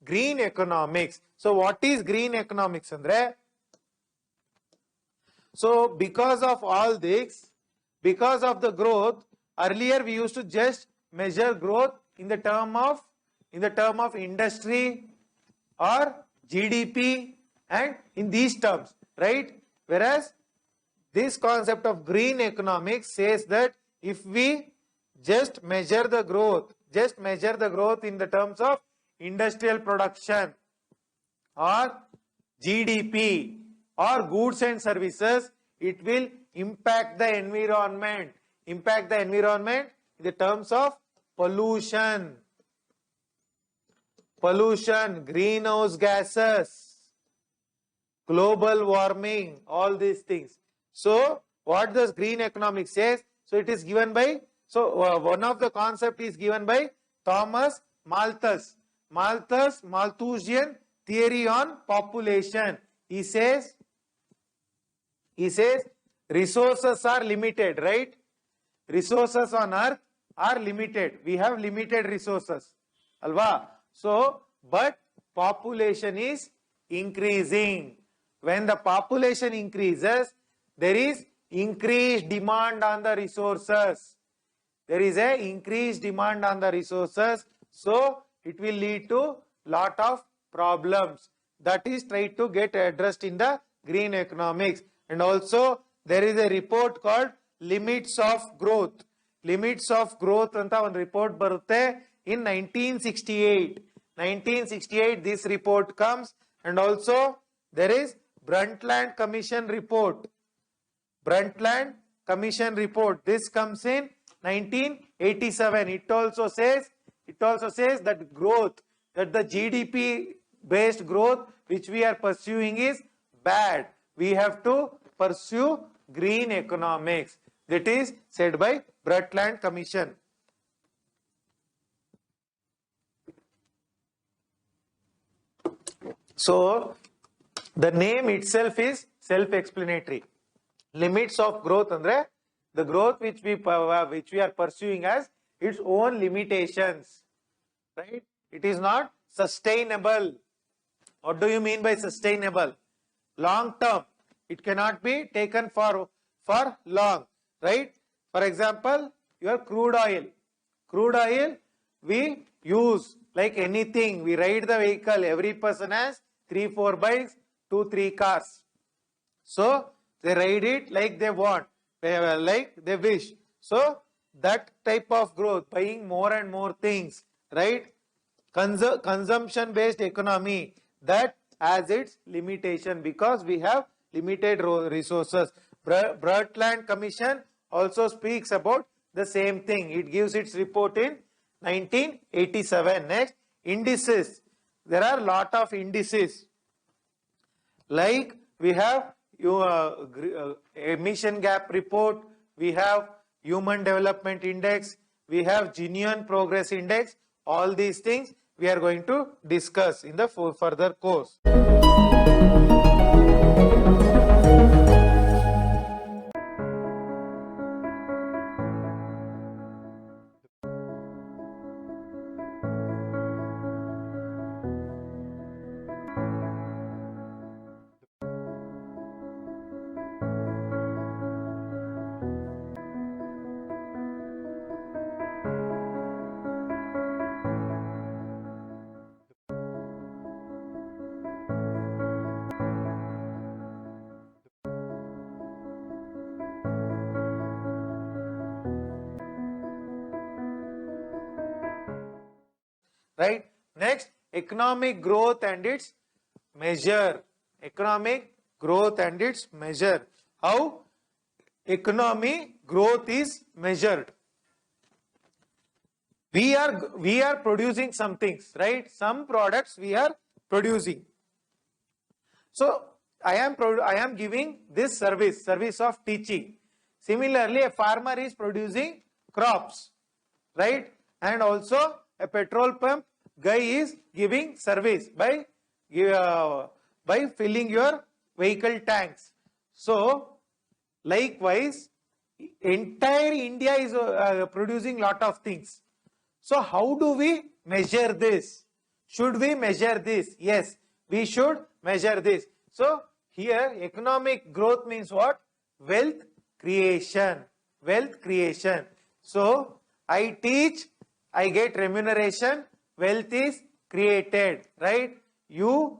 S1: green economics. So what is green economics, Andre? So because of all this, because of the growth, earlier we used to just measure growth in the term of industry or GDP and in these terms, right? Whereas this concept of green economics says that if we just measure the growth in the terms of industrial production or GDP or goods and services, it will impact the environment. Impact the environment in the terms of pollution, greenhouse gases, global warming, all these things. So what does green economics says? So it is given by, one of the concept is given by Thomas Malthus. Malthusian theory on population. He says resources are limited, right? Resources on earth are limited. We have limited resources. Alva? So, but population is increasing. When the population increases, there is increased demand on the resources. There is a increased demand on the resources. So, it will lead to lot of problems. That is tried to get addressed in the green economics. And also, there is a report called Limits of Growth. Limits of Growth anta one report barutte in 1968. 1968 this report comes, and also there is Brundtland Commission report. Brundtland Commission report. This comes in 1987. It also says that growth, that the GDP based growth which we are pursuing is bad. We have to pursue green economics. That is said by Brundtland Commission. So the name itself is self-explanatory. Limits of growth andre the growth which we are pursuing has its own limitations, right? It is not sustainable. What do you mean by sustainable? Long term. It cannot be taken for long, right? For example, your crude oil. Crude oil we use like anything. We ride the vehicle. Every person has 3-4 bikes, 2-3 cars. So they ride it like they want, like they wish. So that type of growth, buying more and more things, right? Consumption based economy, that has its limitation because we have limited resources. Brundtland Commission also speaks about the same thing. It gives its report in 1987. Next, indices. There are a lot of indices. Like we have emission gap report, we have human development index, we have genuine progress index. All these things we are going to discuss in the further course. Right? Next, economic growth and its measure. Economic growth and its measure. How economy growth is measured? We are producing some things, right? Some products we are producing. So I am giving this service of teaching. Similarly, a farmer is producing crops, right? And also a petrol pump guy is giving service by filling your vehicle tanks. So likewise, entire India is producing lot of things. So how do we measure this? Should we measure this? Yes, we should measure this. So here economic growth means what? Wealth creation. Wealth creation. So I teach, I get remuneration, wealth is created, right? You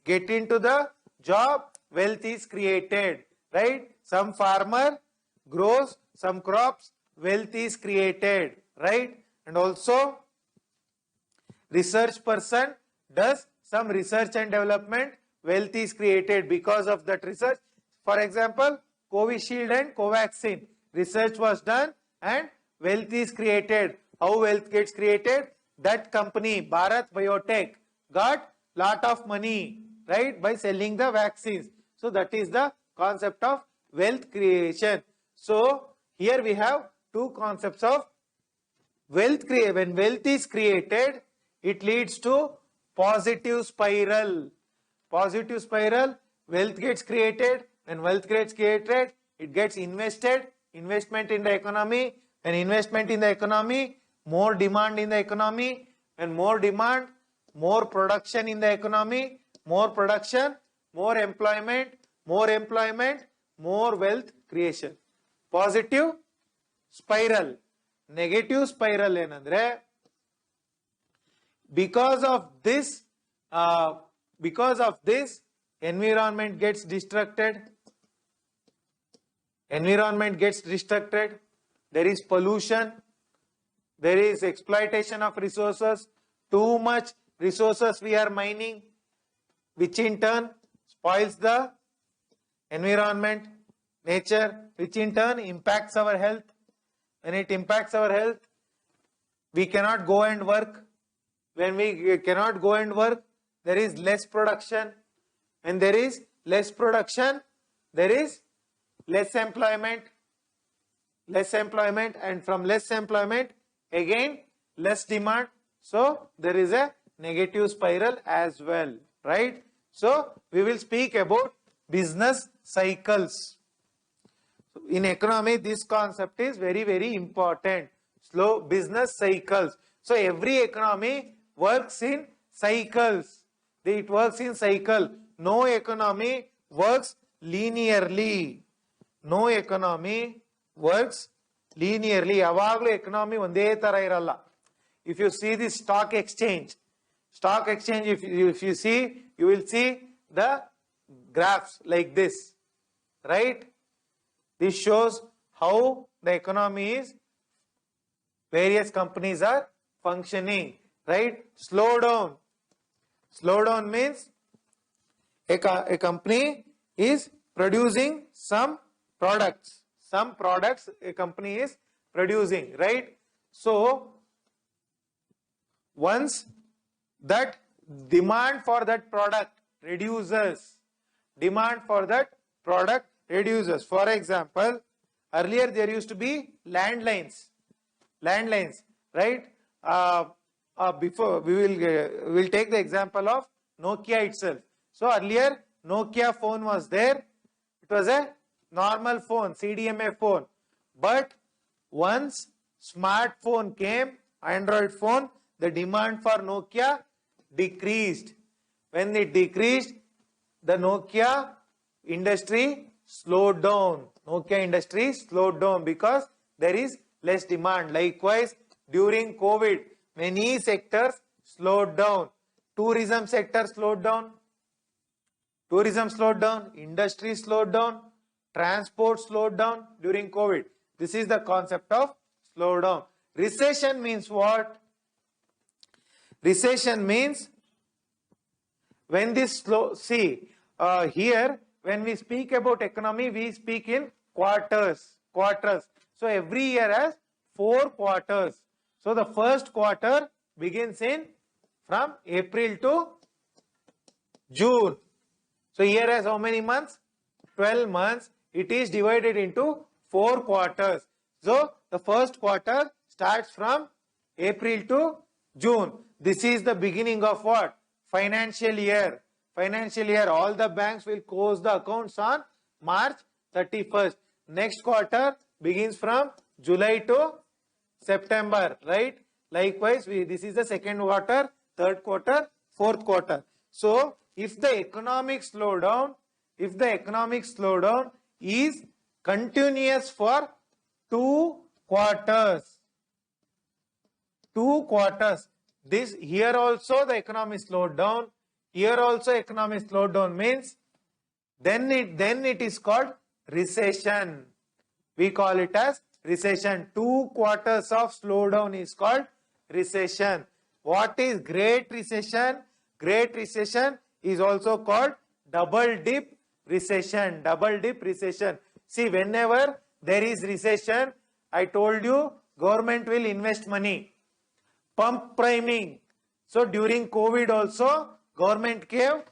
S1: get into the job, wealth is created, right? Some farmer grows some crops, wealth is created, right? And also research person does some research and development, wealth is created because of that research. For example, Covishield and Covaxin, research was done and wealth is created. How wealth gets created? That company, Bharat Biotech, got lot of money, right, by selling the vaccines. So that is the concept of wealth creation. So here we have two concepts of wealth creation. When wealth is created, it leads to positive spiral. Positive spiral, wealth gets created. When wealth gets created, it gets invested. Investment in the economy. When investment in the economy, more demand in the economy. When more demand, more production in the economy. More production, more employment, more wealth creation. Positive spiral. Negative spiral enandre, because of this environment gets destructed. Environment gets destructed. There is pollution. There is exploitation of resources. Too much resources we are mining, which in turn spoils the environment, nature, which in turn impacts our health. When it impacts our health, we cannot go and work. When we cannot go and work, there is less production. When there is less production, there is less employment, and from less employment, again less demand. So there is a negative spiral as well, right? So we will speak about business cycles. In economy, this concept is very, very important. Slow business cycles. So every economy works in cycles. It works in cycle. No economy works linearly. No economy works linearly. Yavaglu economy onde tara iralla. If you see the stock exchange, if you see, you will see the graphs like this, right? This shows how the economy is, various companies are functioning, right? Slow down. Slow down means a company is producing some products. Some products a company is producing, right? So once that demand for that product reduces, For example, earlier there used to be landlines, right? Before we'll take the example of Nokia itself. So earlier Nokia phone was there. It was a normal phone, CDMA phone. But once smartphone came, Android phone, the demand for Nokia decreased. When it decreased, the Nokia industry slowed down. Because there is less demand. Likewise, during COVID, many sectors slowed down. Tourism sector slowed down. Industry slowed down. Transport slowed down during COVID. This is the concept of slowdown. Recession means what? Recession means when this here when we speak about economy, we speak in quarters. So every year has 4 quarters. So the first quarter begins from April to June. So year has how many months? 12 months. It is divided into 4 quarters. So the first quarter starts from April to June. This is the beginning of what? Financial year. All the banks will close the accounts on March 31st. Next quarter begins from July to September, right? Likewise, this is the second quarter, third quarter, fourth quarter. So if the economic slowdown is continuous for 2 quarters, this here also the economy slowed down, here also economy slowed down means then it is called recession. We call it as recession. 2 quarters of slowdown is called recession. What is Great Recession? Great Recession is also called double dip recession. See, whenever there is recession, I told you government will invest money. Pump priming. So during COVID also, government gave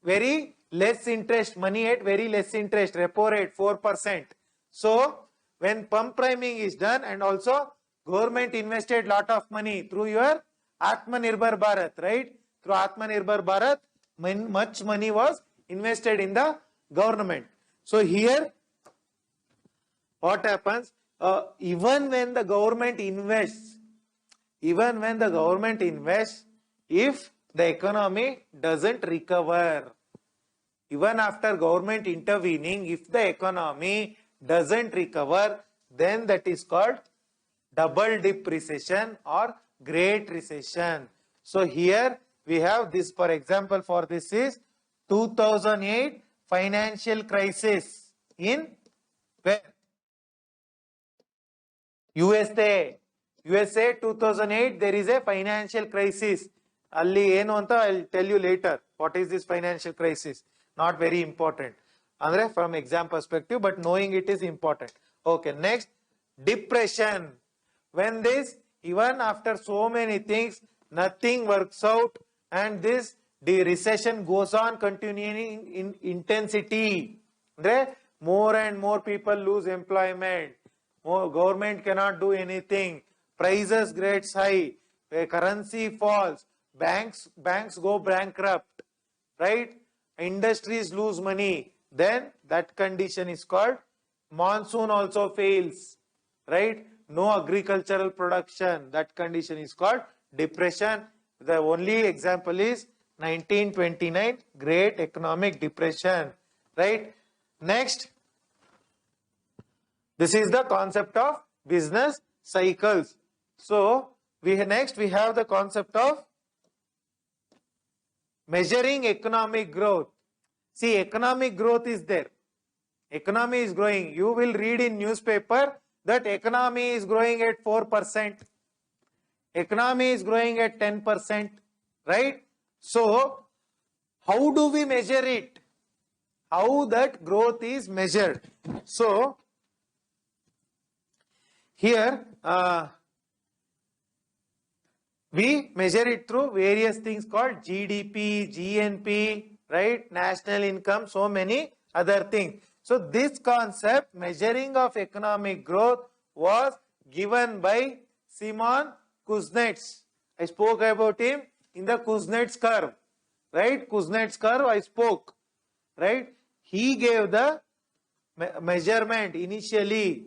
S1: very less interest, money at very less interest, repo rate 4%. So when pump priming is done, and also government invested lot of money through your Atmanirbhar Bharat, right? Through Atmanirbhar Bharat, much money was invested in the government. So here, what happens? Even when the government invests, if the economy doesn't recover, even after government intervening, if the economy doesn't recover, then that is called double dip recession or Great Recession. So here we have this, for example, for this is 2008 financial crisis in where? USA 2008, there is a financial crisis. Alli enu anta I'll tell you later. What is this financial crisis? Not very important. Andre from exam perspective, but knowing it is important. Okay, next, depression. When this, even after so many things, nothing works out, and the recession goes on continuing in intensity. More and more people lose employment, more government cannot do anything, prices gets high, currency falls, banks go bankrupt, right? Industries lose money. Then that condition is called monsoon also fails, right? No agricultural production. That condition is called depression. The only example is 1929 Great Economic Depression, right? Next, this is the concept of business cycles. So next we have the concept of measuring economic growth. See, economic growth is there. Economy is growing. You will read in newspaper that economy is growing at 4%. Economy is growing at 10%, right? So, how do we measure it? How that growth is measured? So, here we measure it through various things called GDP, GNP, right? National income, so many other things. So this concept, measuring of economic growth, was given by Simon Kuznets. I spoke about him in the Kuznets curve, right? Kuznets curve I spoke, right? He gave the measurement initially.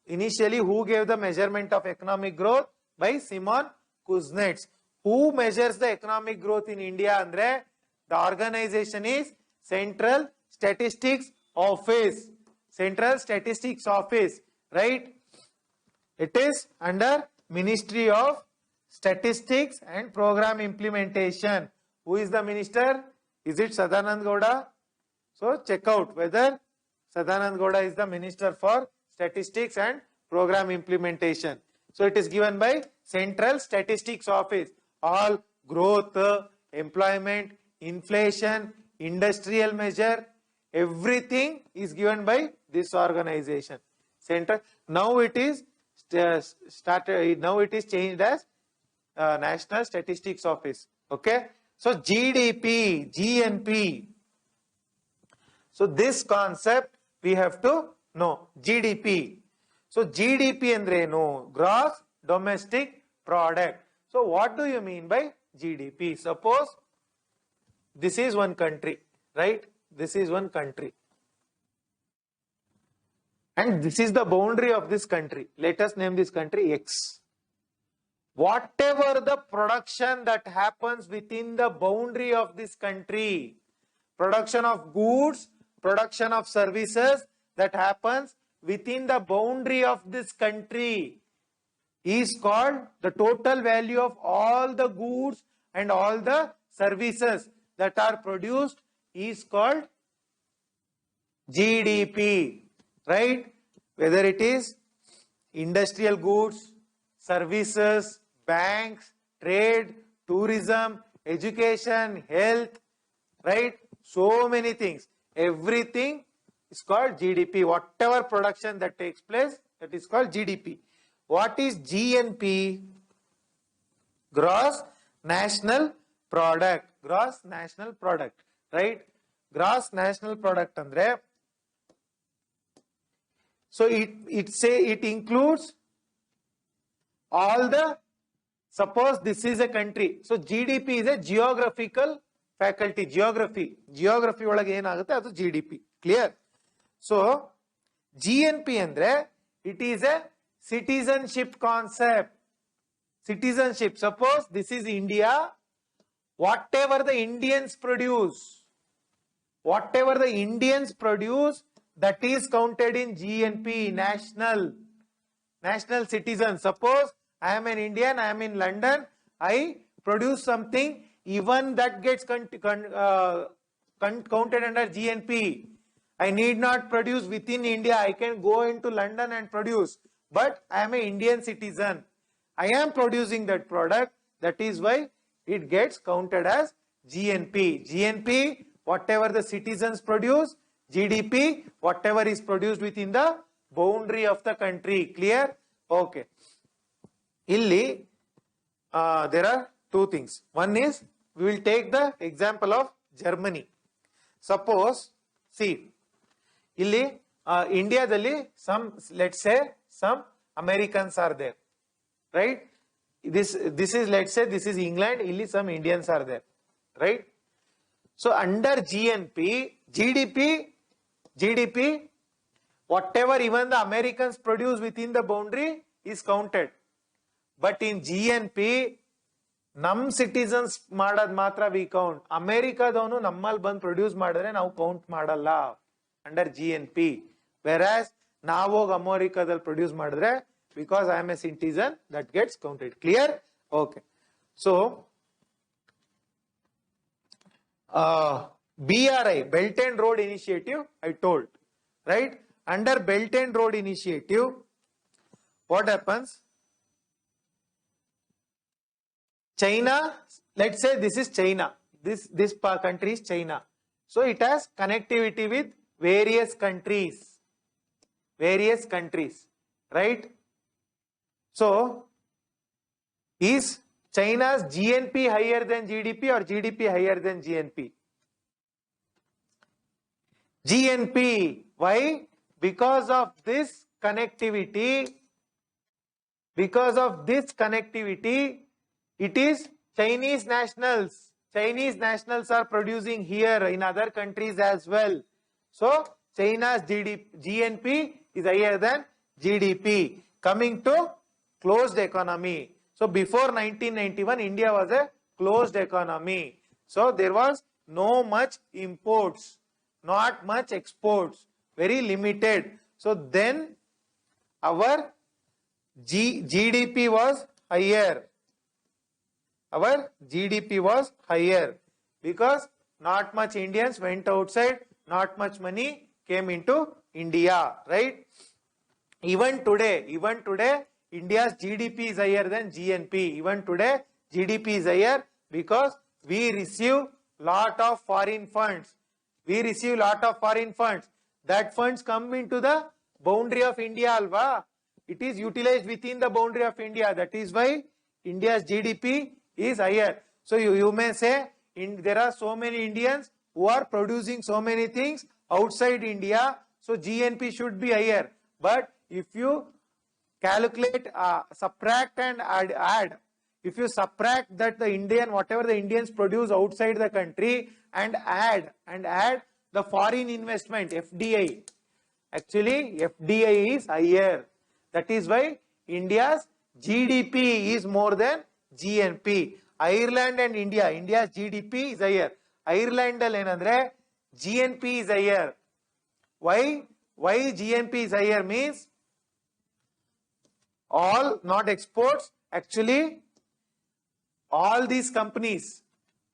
S1: Initially, who gave the measurement of economic growth? By Simon Kuznets. Who measures the economic growth in India? Andre, the organization is Central Statistics Office. Central Statistics Office, right? It is under Ministry of Statistics and Program Implementation. Who is the minister? Is it Sadanand Gowda? So check out whether Sadanand Gowda is the Minister for Statistics and Program Implementation. So it is given by Central Statistics Office. All growth, employment, inflation, industrial measure, everything is given by this organization. Central. Now it is started. Now it is changed as National Statistics Office. Okay. So GDP, GNP. So this concept we have to know. GDP. So GDP andre no, gross domestic product. So what do you mean by GDP? Suppose this is one country, right? This is one country. And this is the boundary of this country. Let us name this country X. Whatever the production that happens within the boundary of this country, production of goods, production of services that happens within the boundary of this country is called the total value of all the goods and all the services that are produced is called GDP, right? Whether it is industrial goods, services, banks, trade, tourism, education, health, right? So many things. Everything is called GDP. Whatever production that takes place, that is called GDP. What is GNP? Gross National Product. Gross National Product, right? Gross National Product andre. So it includes all the, suppose this is a country. So GDP is a geographical faculty. Geography ಒಳಗೆ ಏನಾಗುತ್ತೆ ಅದು GDP. Clear? So GNP andre, it is a citizenship concept. Citizenship. Suppose this is India. Whatever the Indians produce, that is counted in GNP, national citizen. Suppose I am an Indian, I am in London, I produce something, even that gets counted under GNP. I need not produce within India, I can go into London and produce, but I am an Indian citizen. I am producing that product, that is why it gets counted as GNP. GNP, whatever the citizens produce. GDP, whatever is produced within the boundary of the country. Clear? Okay. Illi, there are two things. One is, we will take the example of Germany. Suppose, see, illi India dalli some, let's say, some Americans are there, right? This is, let's say, this is England, illi some Indians are there, right? So under GDP, whatever even the Americans produce within the boundary is counted. But in GNP, num citizens madad matra we count. America donu nammal band produce madare now count madalla under GNP. Whereas now America dal produce madare, because I am a citizen, that gets counted. Clear? Okay. So BRI, Belt and Road Initiative, I told, right? Under Belt and Road Initiative, what happens? China, let's say this is China. This country is China. So it has connectivity with various countries, right? So is China's GNP higher than GDP or GDP higher than GNP? GNP. Why? Because of this connectivity, it is Chinese nationals. Chinese nationals are producing here in other countries as well. So China's GNP is higher than GDP. Coming to closed economy. So before 1991, India was a closed economy. So there was no much imports, not much exports, very limited. So then our GDP was higher. Our GDP was higher because not much Indians went outside, not much money came into India, right? Even today, India's GDP is higher than GNP. Even today, GDP is higher because we receive lot of foreign funds. That funds come into the boundary of India, alva. It is utilized within the boundary of India. That is why India's GDP is higher. So you may say there are so many Indians who are producing so many things outside India. So GNP should be higher. But if you calculate, subtract and add, if you subtract that whatever the Indians produce outside the country and add the foreign investment, FDI, actually FDI is higher. That is why India's GDP is more than GNP. Ireland and India's GDP is higher. Ireland enandre GNP is higher. Why GNP is higher means all, not exports, actually all these companies,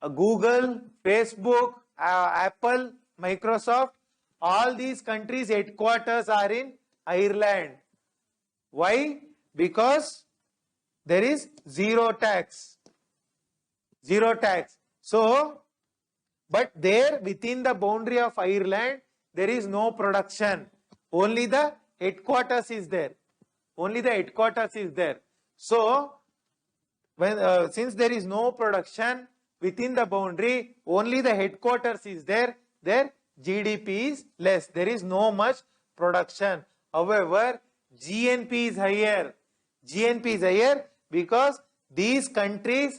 S1: Google, Facebook, Apple, Microsoft, all these countries' headquarters are in Ireland. Why? Because there is zero tax. So, but there within the boundary of Ireland, there is no production. Only the headquarters is there. So, when since there is no production within the boundary, only the headquarters is there, their GDP is less. There is no much production. However, GNP is higher. Because these country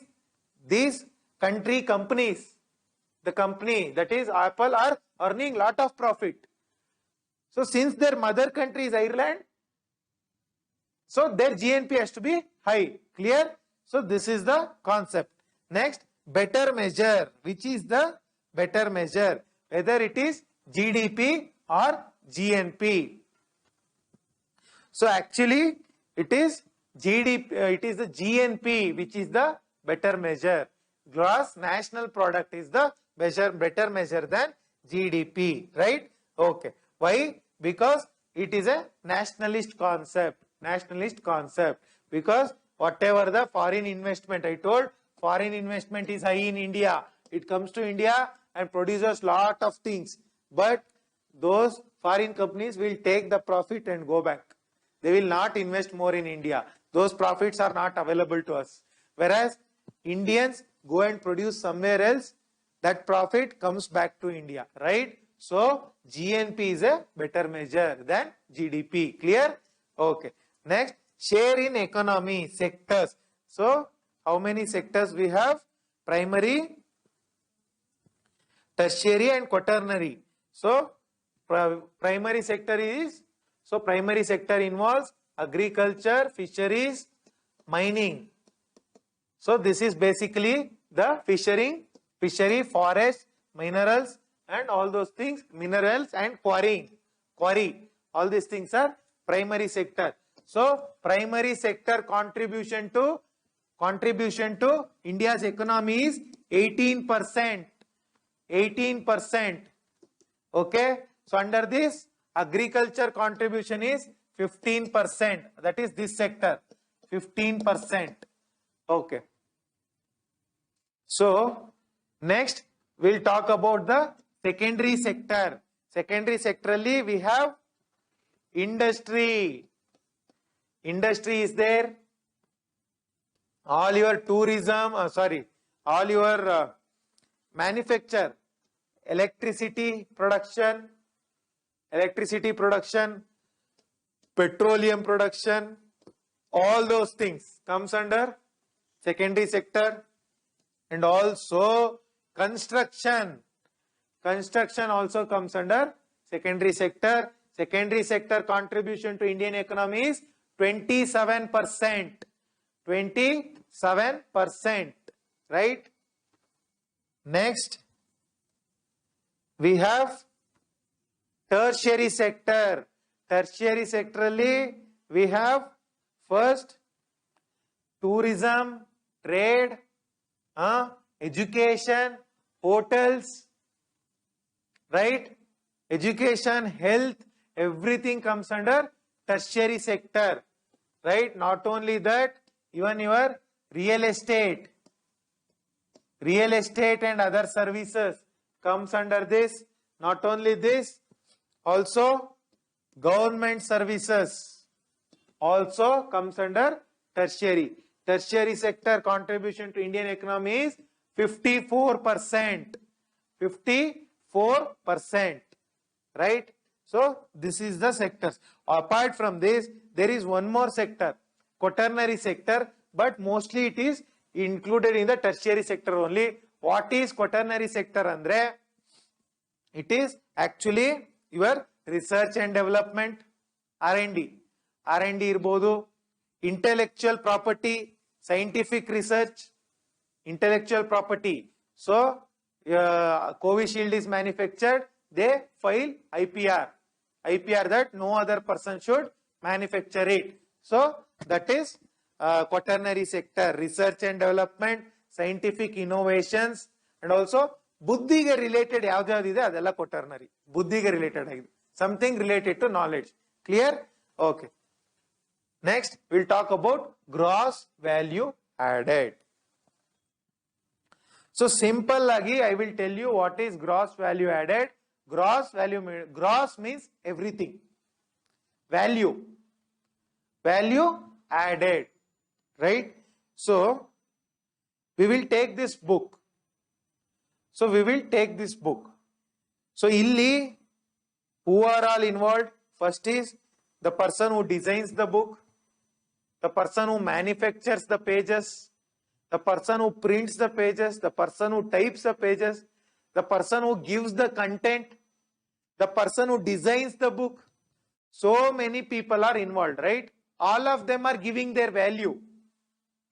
S1: companies, the company that is Apple, are earning lot of profit. So since their mother country is Ireland, so their GNP has to be high. Clear? So this is the concept. Next, better measure. Which is the better measure? Whether it is GDP or GNP. So actually it is GDP, it is the GNP which is the better measure. Gross national product is the better measure than GDP, right? Okay. Why? Because it is a nationalist concept. Because whatever the foreign investment, I told, foreign investment is high in India. It comes to India and produces lot of things. But those foreign companies will take the profit and go back. They will not invest more in India. Those profits are not available to us. Whereas Indians go and produce somewhere else, that profit comes back to India, right? So GNP is a better measure than GDP. Clear? Okay. Next, share in economy sectors. So how many sectors we have? Primary, tertiary and quaternary. So primary sector involves agriculture, fisheries, mining. So this is basically the fishery, forest, minerals and all those things, minerals and quarry, all these things are primary sector. So primary sector contribution to India's economy is 18%. 18%. Okay. So under this, agriculture contribution is 15%. That is this sector, 15%. Okay. So next we'll talk about the secondary sector. Secondary sectorally we have industry. Industry is there. All your tourism, all your manufacture, electricity production, petroleum production, all those things comes under secondary sector. And also construction also comes under secondary sector. Secondary sector contribution to Indian economy is 27%. 27%, right? Next, we have tertiary sector. Tertiary sectorally, we have first tourism, trade, education, hotels, right? Education, health, everything comes under tertiary sector, right? Not only that, even your real estate and other services comes under this. Not only this, also government services also comes under tertiary. Tertiary sector contribution to Indian economy is 54%. 54%, right? So this is the sectors. Apart from this, there is one more sector, quaternary sector, but mostly it is included in the tertiary sector only. What is quaternary sector andre? It is actually your research and development, R&D irbodu, intellectual property, scientific research, intellectual property. So Covishield is manufactured, they file IPR that no other person should manufacture it. So that is quaternary sector, research and development, scientific innovations, and also buddhiಗೆ related ಯಾವ್ದಾವ್ದಿದೆ ಅದೆಲ್ಲ quaternary. ಬುದ್ಧಿಗೆ related ಆಗಿದೆ, something related to knowledge. Clear? Okay. Next we'll talk about gross value added. So simple agi I will tell you what is gross value added. Gross means everything. Value added, right? So we will take this book. So illi who are all involved? First is the person who designs the book, the person who manufactures the pages, the person who prints the pages, the person who types the pages, the person who gives the content, the person who designs the book. So many people are involved, right? All of them are giving their value.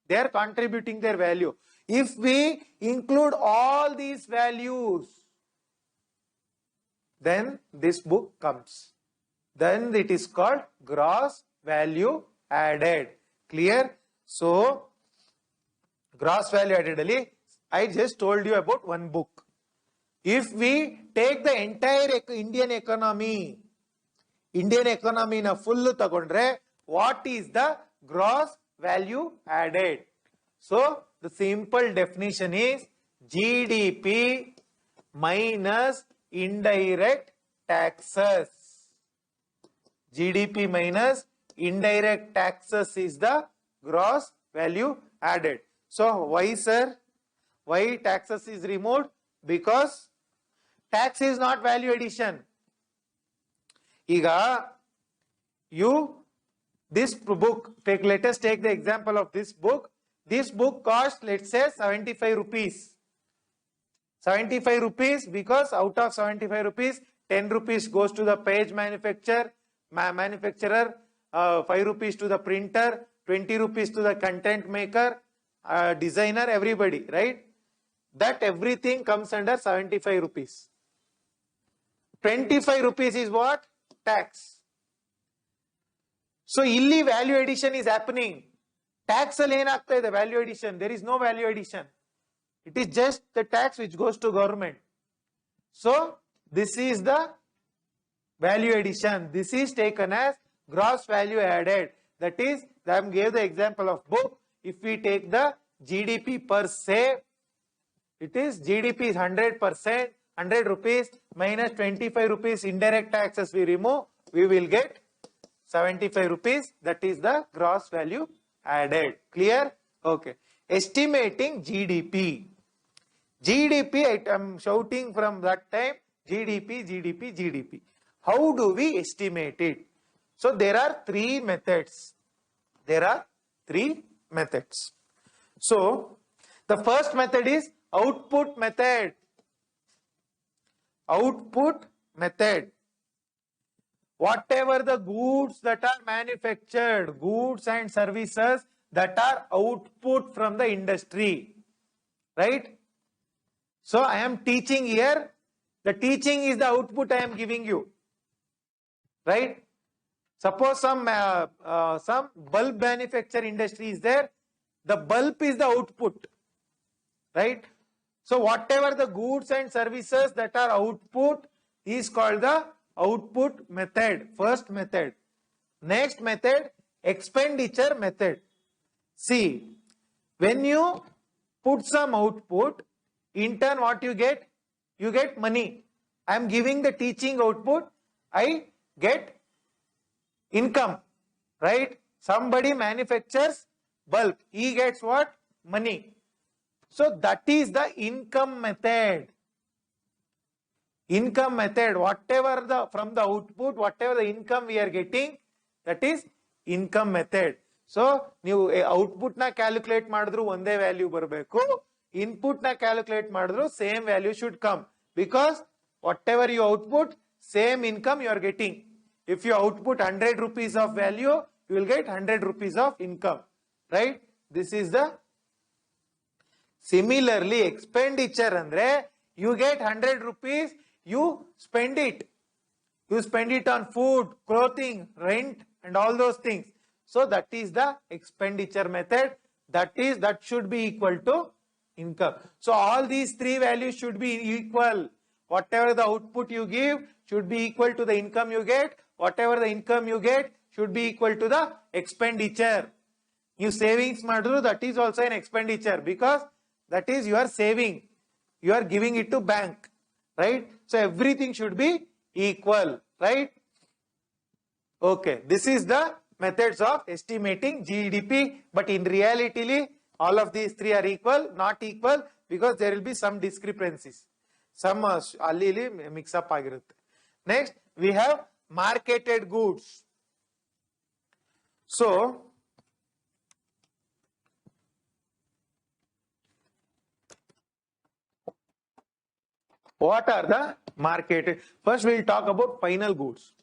S1: They are contributing their value. If we include all these values, then this book comes. Then it is called gross value added. Clear? So gross value added, I just told you about one book. If we take the entire Indian economy na full tagondre, what is the gross value added? So the simple definition is GDP minus indirect taxes. GDP minus indirect taxes is the gross value added. So why, sir? Why taxes is removed? Because tax is not value addition. Iga, this book, let us take the example of this book. This book cost, let's say, 75 rupees. 75 rupees, because out of 75 rupees, 10 rupees goes to the page manufacturer, 5 rupees to the printer, 20 rupees to the content maker, designer, everybody, right? That everything comes under 75 rupees. 25 rupees is what? Tax. So, illi value addition is happening. Tax alone the value addition. There is no value addition. It is just the tax which goes to government. So, this is the value addition. This is taken as gross value added. That is, I gave the example of book. If we take the GDP per se, it is GDP is 100%, 100 rupees minus 25 rupees indirect taxes we remove, we will get 75 rupees. That is the gross value added. Clear? Okay. Estimating GDP. GDP, I am shouting from that time, GDP, GDP, GDP. How do we estimate it? So, there are three methods. There are three methods. So, the first method is output method. Output method. Whatever the goods that are manufactured, goods and services that are output from the industry, right? So, I am teaching here, the teaching is the output I am giving you, right? Suppose some bulb manufacture industry is there, the bulb is the output, right? So, whatever the goods and services that are output is called the output method, first method. Next method, expenditure method. See, when you put some output, in turn what you get? You get money. I am giving the teaching output, I get income, right? Somebody manufactures bulb, he gets what? Money. So that is the income method. Income method, whatever from the output, whatever the income we are getting, that is income method. So, you output na calculate madru one value barbeku, input na calculate madru same value should come, because whatever you output, same income you are getting. If you output 100 rupees of value, you will get 100 rupees of income, right? This is the similarly expenditure andre, you get 100 rupees, you spend it. You spend it on food, clothing, rent and all those things. So that is the expenditure method. That should be equal to income. So all these three values should be equal. Whatever the output you give should be equal to the income you get. Whatever the income you get should be equal to the expenditure. You savings madru, that is also an expenditure, because that is you are saving. You are giving it to bank, right? So everything should be equal, right? Okay, this is the methods of estimating GDP, but in reality, all of these three are equal, not equal, because there will be some discrepancies. Some allili mix up agirutte. Next, we have marketed goods. So, what are the marketed? First, we will talk about final goods.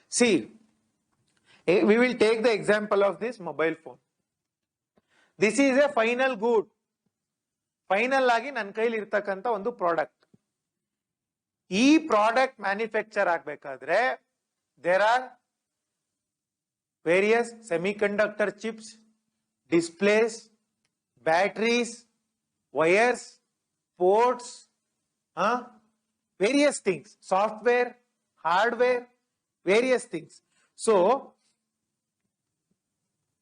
S1: See, we will take the example of this mobile phone. This is a final good. Final agi nan kaili irtakanta ondu product. E product manufacture agbekadre, there are various semiconductor chips, displays, batteries, wires, ports, various things, software, hardware, various things. So,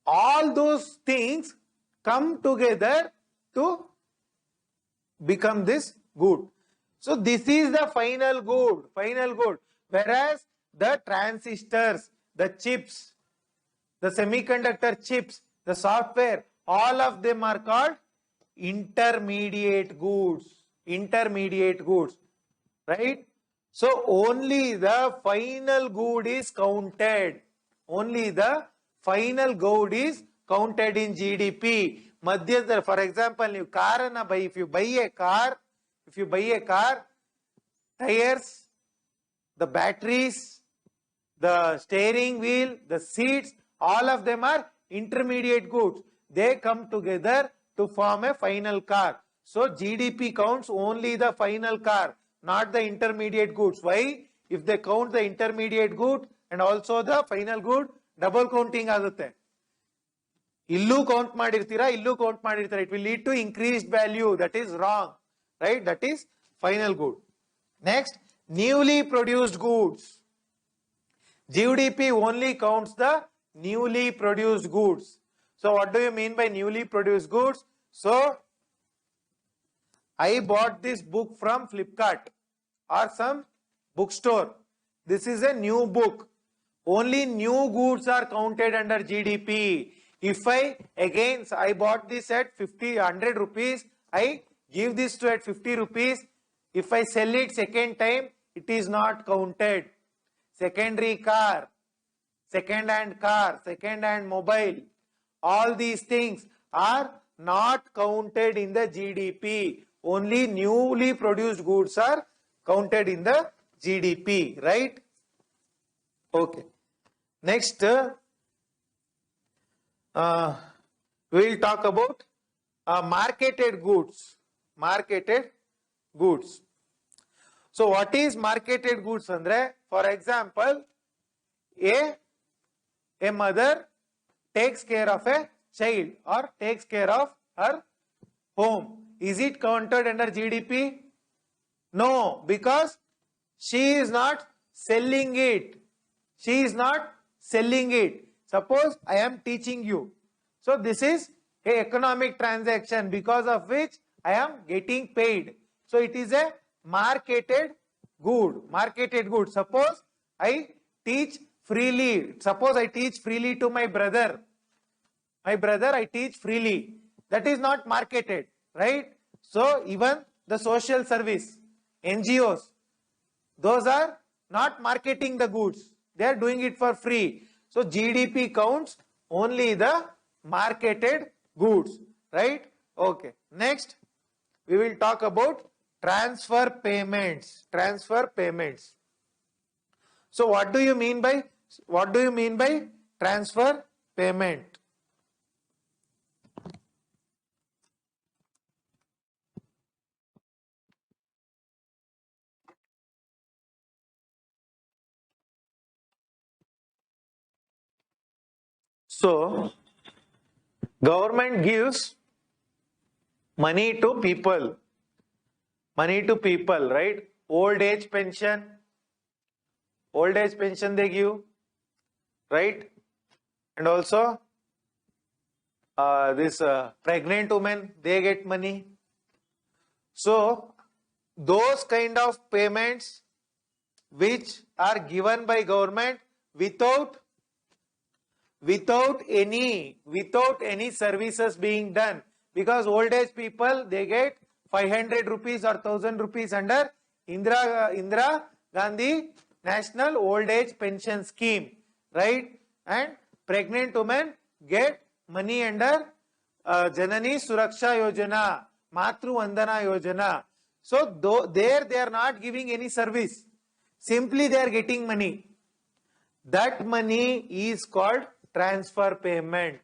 S1: all those things come together to become this good. So, this is the final good, whereas the transistors, the chips, the semiconductor chips, the software, all of them are called intermediate goods. Intermediate goods, right? So only the final good is counted. Only the final good is counted in GDP. Madhyadar, for example, you car na buy, if you buy a car, tires, the batteries, the steering wheel, the seats, all of them are intermediate goods. They come together to form a final car. So GDP counts only the final car, not the intermediate goods. Why? If they count the intermediate good and also the final good, double counting agutte. Illu count madirtira, illu count madirtira. It will lead to increased value. That is wrong, right? That is final good. Next, newly produced goods. GDP only counts the newly produced goods. So what do you mean by newly produced goods? So I bought this book from Flipkart or some bookstore. This is a new book. Only new goods are counted under GDP. If I bought this at 100 rupees, I give this to at 50 rupees. If I sell it second time, it is not counted. Secondary car, second-hand mobile, all these things are not counted in the GDP. Only newly produced goods are counted in the GDP, right? Okay. Next, we will talk about marketed goods. Marketed goods. So what is marketed goods andre? For example, a mother takes care of a child or takes care of her home. Is it counted under GDP? No, because she is not selling it. She is not selling it. Suppose I am teaching you. So this is a economic transaction because of which I am getting paid. So it is a marketed good. Marketed good. Suppose I teach freely. Suppose I teach freely to my brother. My brother I teach freely. That is not marketed, right? So even the social service, NGOs, those are not marketing the goods. They are doing it for free. So GDP counts only the marketed goods, right? Okay. Next, we will talk about transfer payments. Transfer payments. So what do you mean by transfer payment? So government gives money to people, right? Old age pension they give, right? And also this pregnant women, they get money. So those kind of payments which are given by government without any services being done, because old age people, they get 500 rupees or 1000 rupees under Indira Gandhi National Old Age Pension Scheme, right? And pregnant women get money under Janani Suraksha Yojana, Matru Vandana Yojana. So there they are not giving any service, simply they are getting money. That money is called transfer payment.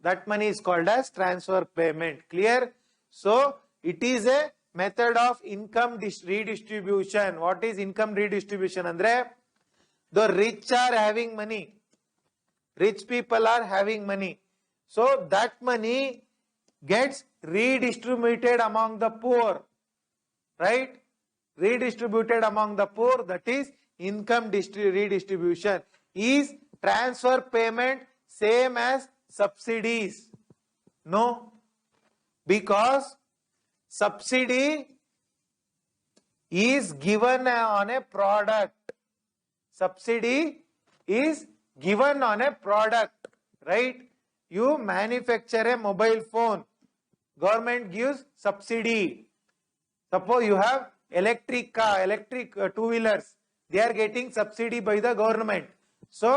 S1: That money is called as transfer payment. Clear? So it is a method of income redistribution. What is income redistribution? Andre, the rich are having money. Rich people are having money. So that money gets redistributed among the poor. Right? Redistributed among the poor. That is income redistribution. Is transfer payment same as subsidies? No, because subsidy is given on a product. Subsidy is given on a product, right? you manufacture a mobile phone, government gives subsidy. Suppose you have electric car, electric two-wheelers, they are getting subsidy by the government. So,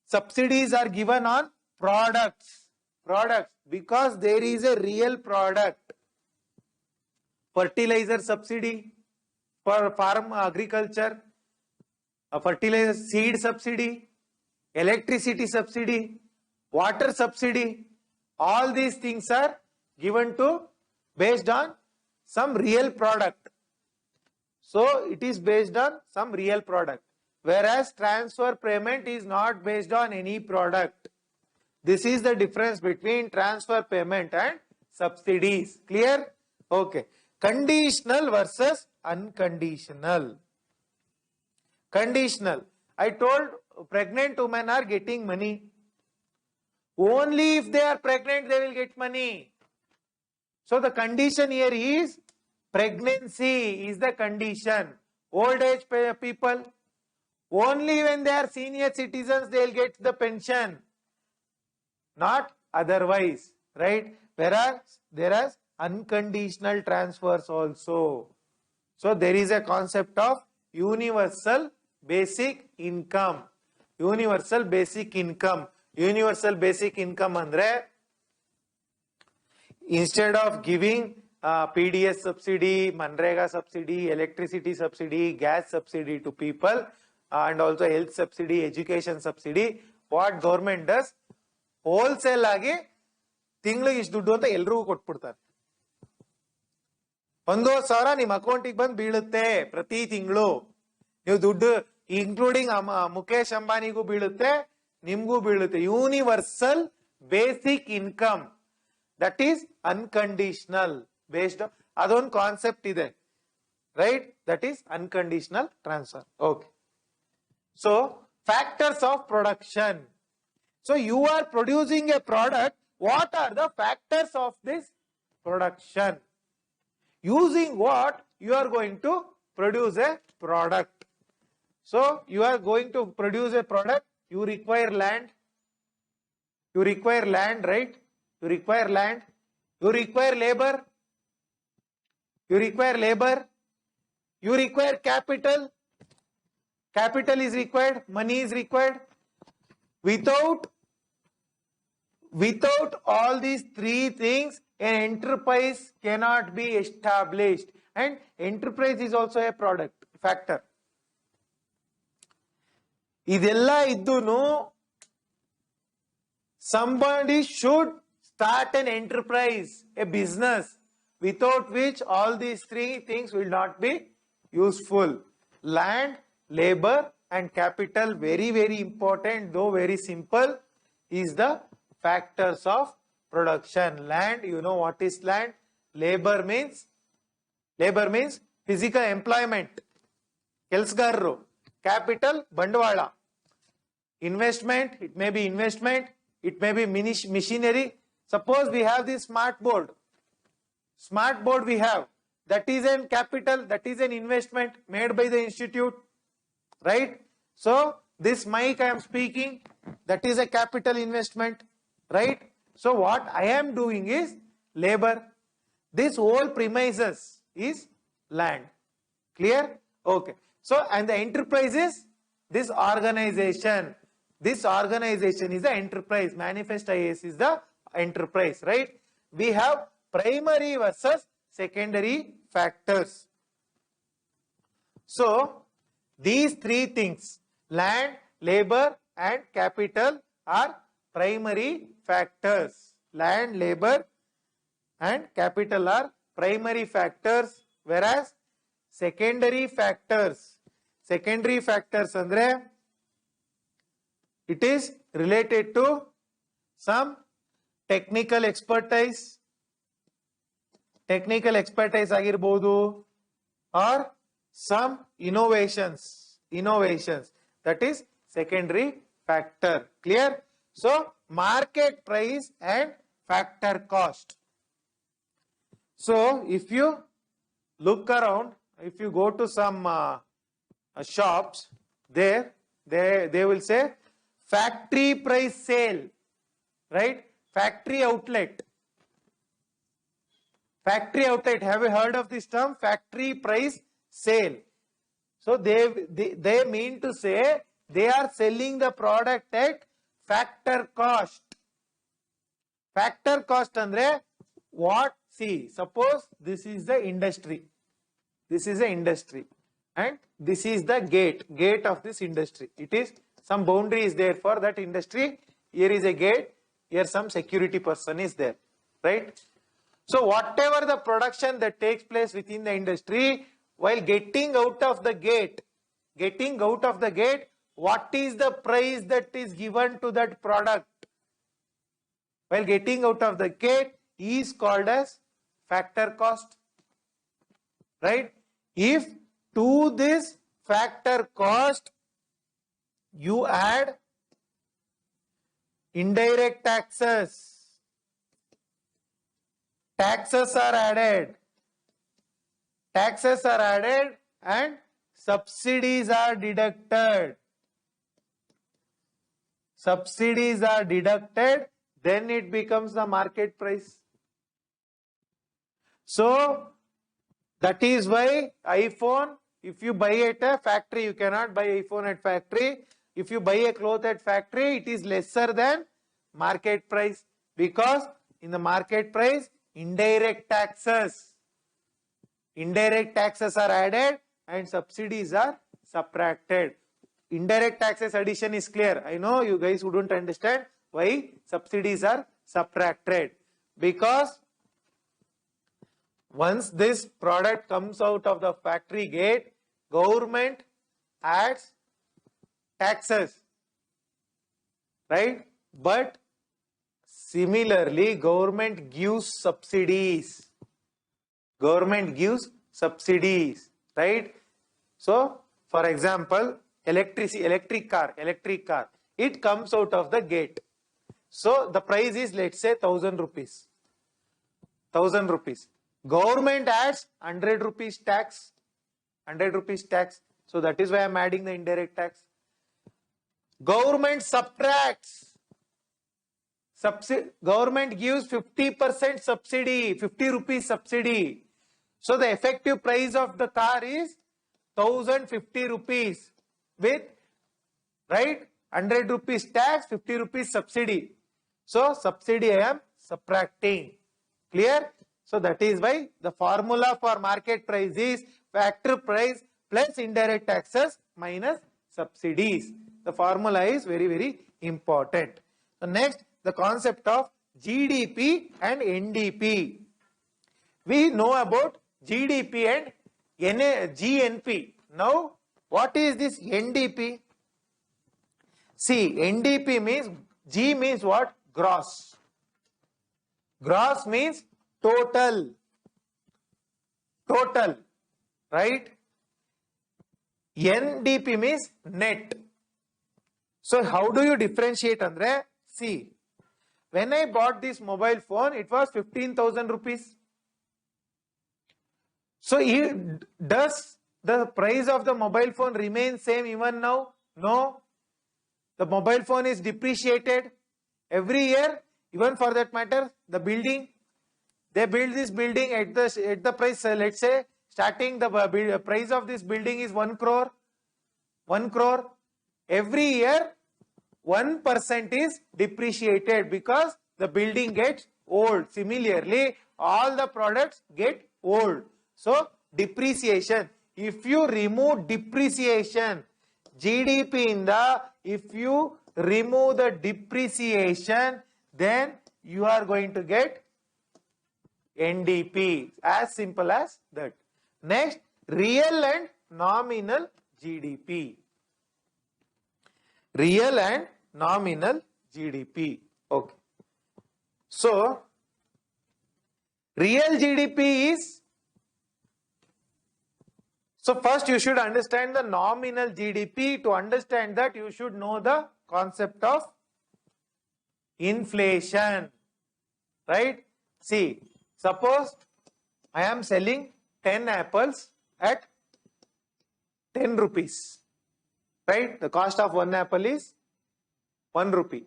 S1: subsidies are given on products, because there is a real product. Fertilizer subsidy for farm agriculture, a fertilizer seed subsidy, electricity subsidy, water subsidy, all these things are given to based on some real product. So it is based on some real product, whereas transfer payment is not based on any product. This is the difference between transfer payment and subsidies. Clear? Okay. Conditional versus unconditional. Conditional. I told pregnant women are getting money. Only if they are pregnant they will get money. So the condition here is pregnancy is the condition. Old age people, only when they are senior citizens they will get the pension. Not otherwise, right? Whereas there are unconditional transfers also. So there is a concept of universal basic income. Universal basic income. Universal basic income andre, instead of giving PDS subsidy, Manrega subsidy, electricity subsidy, gas subsidy to people, and also health subsidy, education subsidy, what government does? Wholesale agi ತಿಂಗಳಿಗೆ ಇಷ್ಟು ದುಡ್ಡು ಅಂತ ಎಲ್ರಿಗೂ ಕೊಟ್ಬಿಡ್ತಾರೆ. 1,000 ನಿಮ್ಮ ಅಕೌಂಟಿಗೆ ಬಂದು ಬೀಳುತ್ತೆ ಪ್ರತಿ ತಿಂಗಳು. ನೀವು ದುಡ್ಡು ಇನ್ಕ್ಲೂಡಿಂಗ್ ಮುಖೇಶ್ ಅಂಬಾನಿಗೂ ಬೀಳುತ್ತೆ, ನಿಮ್ಗೂ ಬೀಳುತ್ತೆ. Universal basic income, that is unconditional based, ಅದೊಂದು ಕಾನ್ಸೆಪ್ಟ್ ಇದೆ, right? That is unconditional transfer. Okay. So factors of production. So you are producing a product. What are the factors of this production? Using what you are going to produce a product? So you are going to produce a product. You require land. You require land, right? You require land. You require labor. You require labor. You require capital. Capital is required. Money is required. Without all these three things, an enterprise cannot be established. And enterprise is also a product factor. Idella iddunu somebody should start an enterprise, a business, without which all these three things will not be useful. Land, labor and capital, very, very important, though very simple, is the factors of production. Land, you know what is land? Labor means physical employment, ಕೆಲಸಗಾರರು. Capital, ಬಂಡವಾಳ. Investment, it may be investment, it may be machinery. Suppose we have this smart board we have, that is an capital, that is an investment made by the institute, right? So this mic I am speaking, that is a capital investment, right? So what I am doing is labor. This whole premises is land. Clear? Okay. So and the enterprise is this organization. This organization is the enterprise. Manifest IAS is the enterprise, right? We have primary versus secondary factors. So these three things, land, labor and capital, are primary factors. Land, labor and capital are primary factors, whereas secondary factors andre, it is related to some technical expertise ಆಗಿರಬಹುದು, or some innovations, that is secondary factor. Clear? So market price and factor cost. So if you look around, if you go to some shops, they will say factory price sale. right? Factory outlet. Factory outlet, have you heard of this term? Factory price sale. So they mean to say they are selling the product at factor cost. Factor cost andre what? See, suppose this is the industry. This is the industry and this is the gate of this industry. It is some boundary is there for that industry. Here is a gate. Here some security person is there, right? So whatever the production that takes place within the industry, while getting out of the gate, what is the price that is given to that product? While getting out of the gate is called as factor cost, right? If to this factor cost you add indirect taxes, taxes are added and subsidies are deducted. Then it becomes the market price. So that is why iPhone, if you buy at a factory, you cannot buy iPhone at factory. If you buy a cloth at factory, it is lesser than market price, because in the market price, indirect taxes are added and subsidies are subtracted. Indirect taxes addition is clear. I know you guys wouldn't understand why subsidies are subtracted, because once this product comes out of the factory gate, government adds taxes, right? But similarly, government gives subsidies. Right? So, for example, electric car, it comes out of the gate. So, the price is, let's say, 1000 rupees. Government adds 100 rupees tax. So, that is why I am adding the indirect tax. Government subtracts. Government gives 50% subsidy, 50 rupees subsidy. So, the effective price of the car is 1050 rupees with, right, 100 rupees tax, 50 rupees subsidy. So, subsidy I am subtracting. Clear? So, that is why the formula for market price is factor price plus indirect taxes minus subsidies. The formula is very, very important. So, next, the concept of GDP and NDP. We know about GDP and GNP. Now, what is this NDP? See, NDP means, G means what? Gross. Gross means total, right? NDP means net. So, how do you differentiate, Andre? See, when I bought this mobile phone, it was 15,000 rupees. So, does the price of the mobile phone remain same even now? No. The mobile phone is depreciated every year. Even for that matter, the building, they build this building at the price, let's say, starting the price of this building is 1 crore. 1 crore. Every year, 1% is depreciated because the building gets old. Similarly, all the products get old. So, depreciation. If you remove depreciation, GDP if you remove the depreciation, then you are going to get NDP. As simple as that. Next, real and nominal GDP. Real and nominal GDP. Okay. So, real GDP is, so first you should understand the nominal GDP. To understand that, you should know the concept of inflation, right? See, suppose I am selling 10 apples at 10 rupees, right? The cost of one apple is 1 rupee,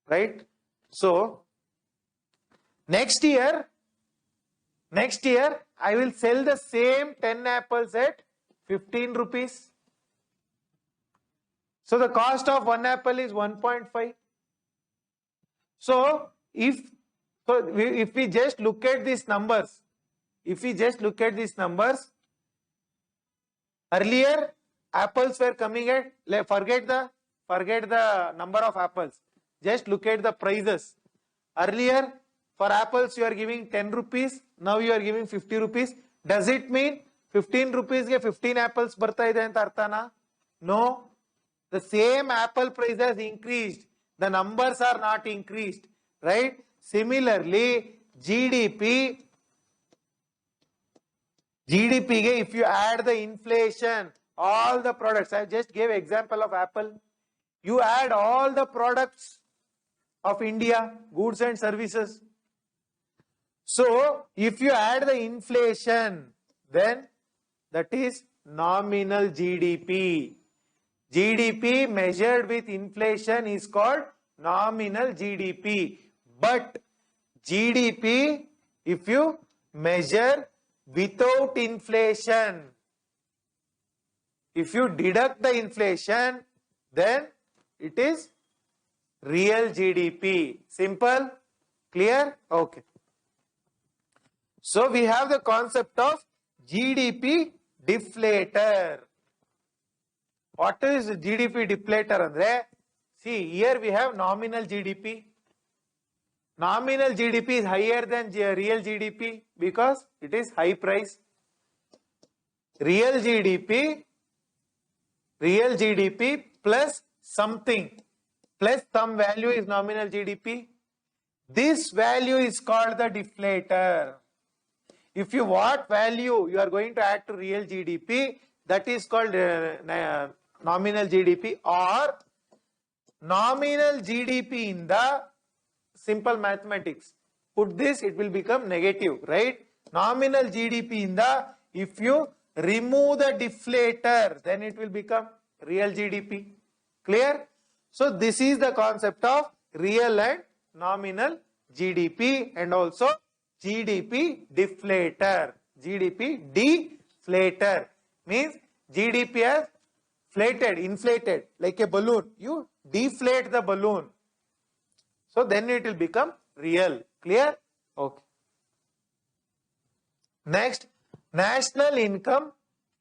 S1: right? So next year I will sell the same 10 apples at 15 rupees. So the cost of one apple is 1.5. So if we just look at these numbers, earlier apples were coming at, forget the number of apples, just look at the prices. Earlier for apples you are giving 10 rupees, now you are giving 50 rupees. Does it mean 15 rupees ge 15 apples barta ide anta arthana? No. The same apple price has increased. The numbers are not increased, right? Similarly, GDP ge, if you add the inflation, all the products, I just gave example of apple. You add all the products of India, goods and services. So, if you add the inflation, then that is nominal GDP. GDP measured with inflation is called nominal GDP. But GDP, if you measure without inflation, if you deduct the inflation, then it is real GDP. Simple? Clear? Okay. So we have the concept of GDP deflator. What is GDP deflator andre? See, here we have nominal GDP. Nominal GDP is higher than real GDP because it is high price. Real GDP plus something, plus some value is nominal GDP. This value is called the deflator. If you what value you are going to add to real GDP, that is called nominal GDP, or nominal GDP in the simple mathematics. Put this, it will become negative, right? Nominal GDP in the, if you remove the deflator, then it will become real GDP. Clear? So this is the concept of real and nominal GDP, and also GDP deflator. GDP deflator means GDP has inflated like a balloon. You deflate the balloon. So then it will become real. Clear? Okay. Next, national income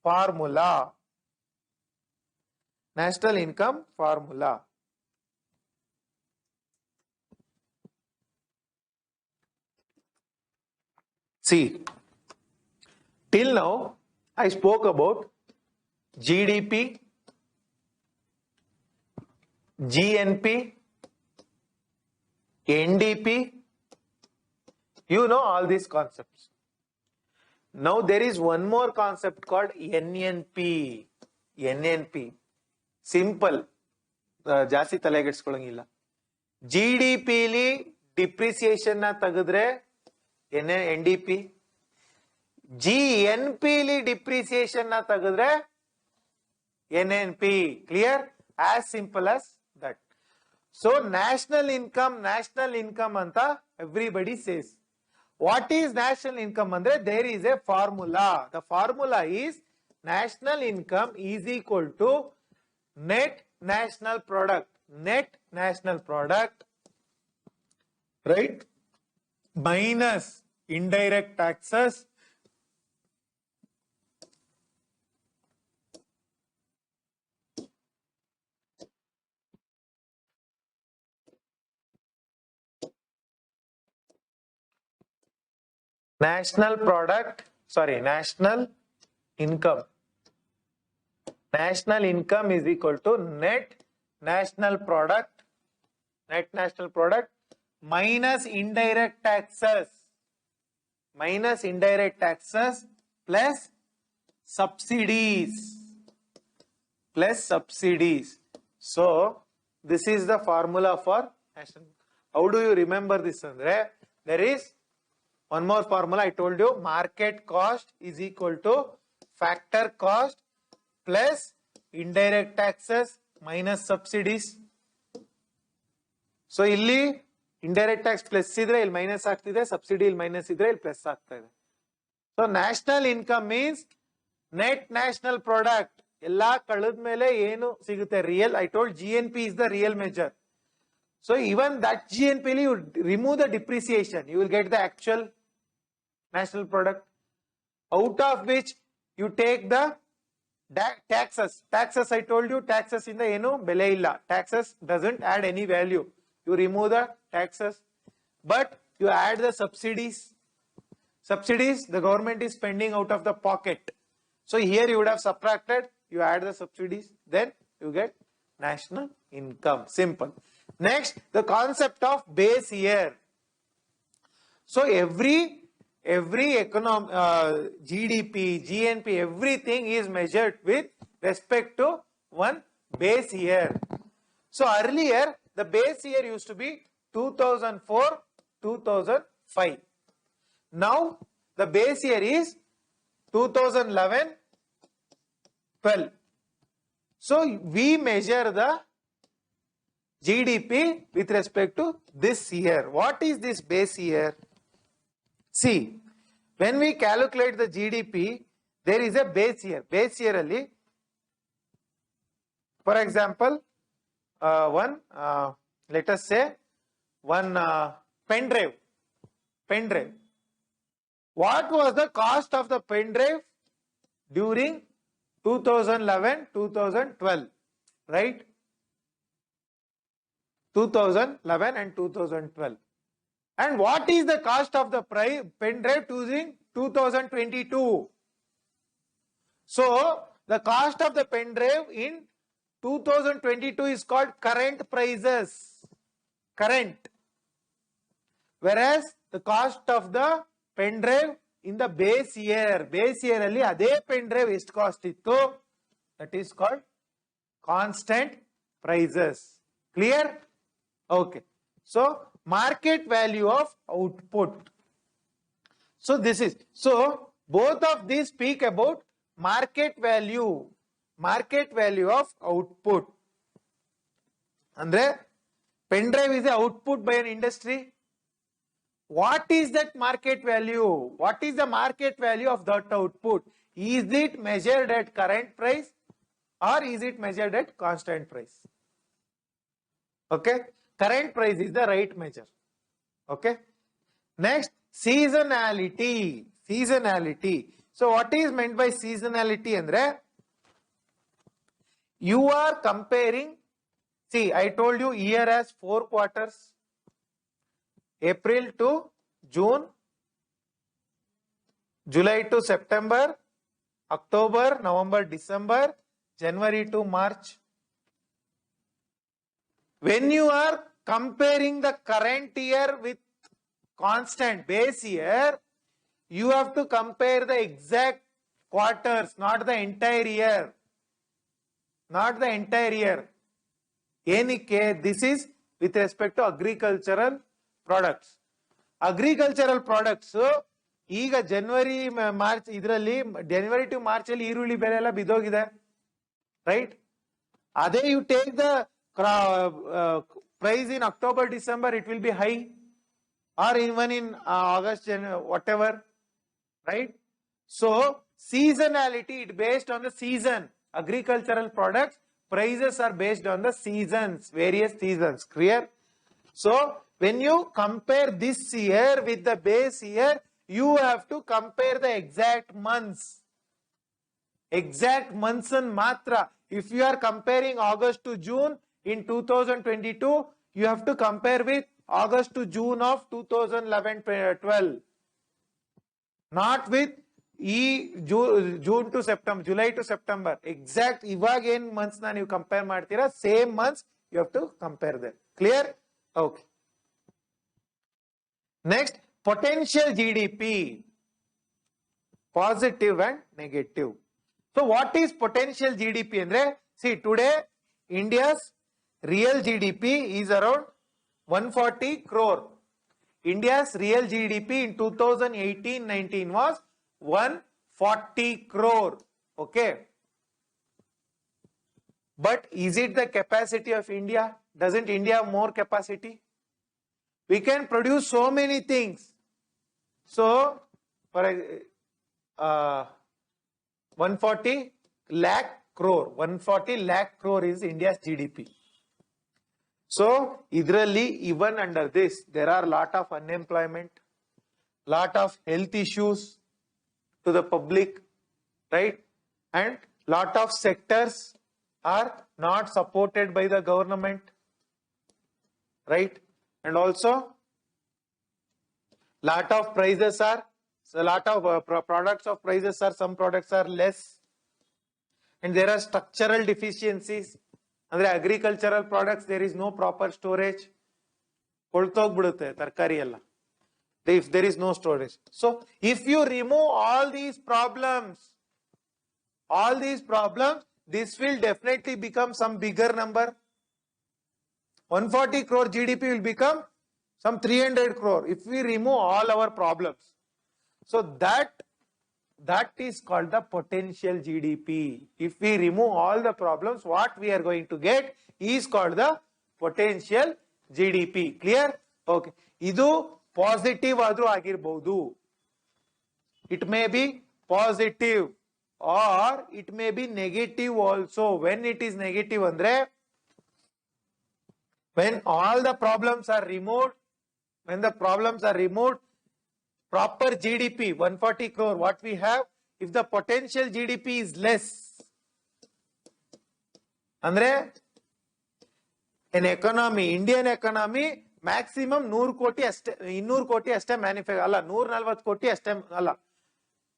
S1: formula. National income formula. See, till now I spoke about GDP, GNP, NDP. You know all these concepts. Now there is one more concept called NNP. NNP. Simple. ಜಾಸ್ತಿ ತಲೆಗೆಡ್ಸ್ಕೊಳ್ಳಂಗಿಲ್ಲ. GDP ಲಿ depreciation ನ ತೆಗೆದ್ರೆ NDP. GNP ಲಿ depreciation ನ ತೆಗೆದ್ರೆ NNP. Clear? As simple as that. So national income anta everybody says. What is national income andre? There is a formula. The formula is national income is equal to net national product. Net national product, right, minus indirect taxes national income. National income is equal to net national product minus indirect taxes plus subsidies. So this is the formula for national. How do you remember this, andre? There is one more formula I told you. Market cost is equal to factor cost plus indirect taxes minus subsidies. So illi indirect tax plus ಇದ್ರೆ ಇಲ್ಲಿ minus ಆಗ್ತಿದೆ, subsidy ಇಲ್ಲಿ minus ಇದ್ರೆ ಇಲ್ಲಿ plus ಆಗ್ತಾ ಇದೆ. So national income means net national product. ಎಲ್ಲಾ ಕಳೆದ ಮೇಲೆ ಏನು ಸಿಗುತ್ತೆ real. I told GNP is the real measure. So even that GNP you remove the depreciation, you will get the actual national product, out of which you take the taxes. Taxes, I told you, taxes in the ಏನು ಬೆಲೆ ಇಲ್ಲ. Taxes doesn't add any value. You remove the taxes, but you add the subsidies. Subsidies the government is spending out of the pocket. So here you would have subtracted, you add the subsidies, then you get national income. Simple. Next, the concept of base year. So every GDP, GNP, everything is measured with respect to one base year. So earlier the base year used to be 2004, 2005. Now the base year is 2011, 12. So we measure the GDP with respect to this year. What is this base year? See, when we calculate the GDP, there is a base year. Base year alli, for example, let us say one pen drive. What was the cost of the pen drive during 2011, 2012, right? 2011 and 2012. And what is the cost of the pen drive using 2022? So the cost of the pen drive in 2022 is called current prices. Current. Whereas the cost of the pen drive in the base year alli ade pen drive est cost ittu, that is called constant prices. Clear? Okay. So market value of output. So this is, so both of these speak about market value of output. Andre pen drive is the output by an industry. What is that market value? What is the market value of that output? Is it measured at current price or is it measured at constant price? Okay, current price is the right measure. Okay. Next, seasonality. So what is meant by seasonality andre, you are comparing, see, I told you year has 4 quarters. April to June, July to September, October, November, December, January to March. When you are comparing the current year with constant base year, you have to compare the exact quarters, not the entire year. Enike, this is with respect to agricultural products. Agricultural products, ಈಗ ಜನವರಿ March ಇದರಲ್ಲಿ ಜನವರಿ to March ಅಲ್ಲಿ ಈರುಳ್ಳಿ ಬೆಲೆ ಎಲ್ಲ ಬಿದ್ದೋಗಿದೆ, right? ಅದೇ you take the price in October December, it will be high, or even in August, whatever, right? So seasonality, it based on the season. Agricultural products prices are based on the seasons, various seasons. Clear? So when you compare this year with the base year, you have to compare the exact months. Exact months and matra. If you are comparing August to June in 2022, you have to compare with August to June of 2011-12. Not with June to September, July to September. Exact iವಾಗ ಏನ್ months na ನೀವು compare ಮಾಡ್ತೀರಾ, same months you have to compare them. Clear? Okay. Next, potential GDP, positive and negative. So what is potential GDP andre, see, today India's real GDP is around 140 crore. India's real GDP in 2018-19 was 140 crore. Okay. But is it the capacity of India? Doesn't India have more capacity? We can produce so many things. So, for 140 lakh crore. 140 lakh crore is India's GDP. So, idralli, even under this, there are lot of unemployment, lot of health issues to the public, right? And lot of sectors are not supported by the government, right? And also, lot of prices are, so lot of products of prices are, some products are less. And there are structural deficiencies. Andre agricultural products, there is no proper storage. Koltogbidutte tarkari ella. If there is no storage. So, if you remove all these problems, this will definitely become some bigger number. 140 crore GDP will become some 300 crore if we remove all our problems. So that is called the potential GDP. If we remove all the problems, what we are going to get is called the potential GDP. Clear? Okay. Idu positive adru agirbodu. It may be positive or it may be negative also. When it is negative andre, when all the problems are removed, proper GDP, 140 crore, what we have, if the potential GDP is less, andre, an economy, Indian economy, maximum 100 koti aste, 200 koti aste manufacture, alla, 140 koti aste, alla,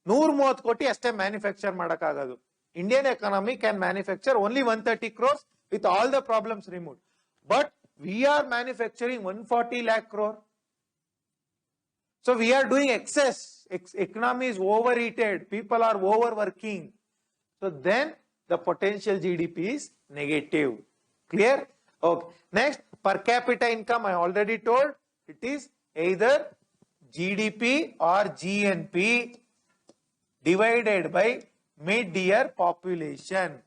S1: 130 koti aste manufacture madakagadu. Indian economy can manufacture only 130 crores with all the problems removed. But we are manufacturing 140 lakh crore. So we are doing excess. Economy is overheated. People are overworking. So then the potential GDP is negative. Clear? Okay. Next, per capita income, I already told. It is either GDP or GNP divided by mid-year population.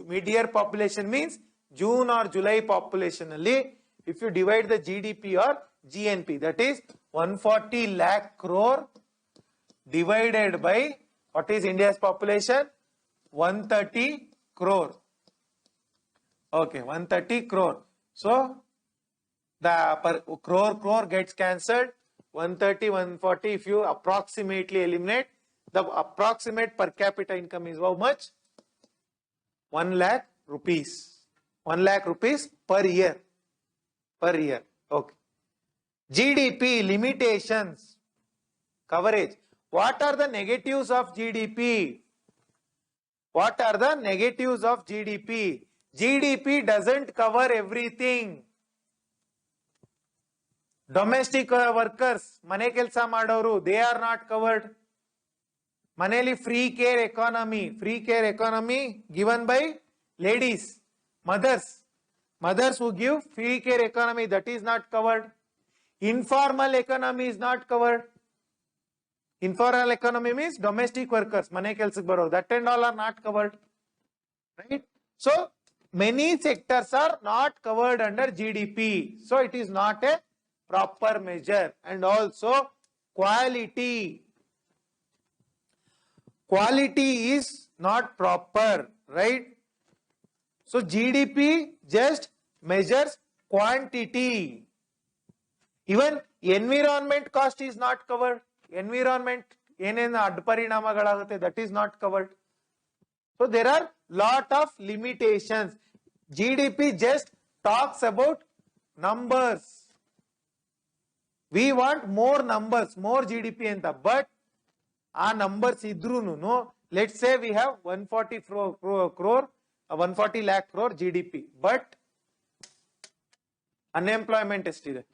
S1: Mid-year population means June or July population alli, if you divide the GDP or GNP, that is 140 lakh crore divided by, what is India's population? 130 crore. Okay, 130 crore. So, the per crore gets cancelled. 130, 140, if you approximately eliminate, the approximate per capita income is how much? 1 lakh rupees. 1 lakh rupees per year. Per year. Okay. GDP limitations coverage. What are the negatives of GDP? What are the negatives of GDP? GDP doesn't cover everything. Domestic workers, mane kelsa madoru, they are not covered. Maneli free care economy given by ladies, mothers who give free care economy, that is not covered. Informal economy is not covered. Informal economy means domestic workers, mane kelsak baro, that and all are not covered. Right? So many sectors are not covered under GDP. So it is not a proper measure. And also quality. Quality is not proper, right? So GDP just measures quantity. Even environment cost is not covered. Environment, that is not covered. So there are lot of limitations. GDP just talks about numbers. We want more numbers, more GDP and but our numbers idrunu, no. Let's say we have 140 crore, 140 lakh crore GDP, but unemployment estimated.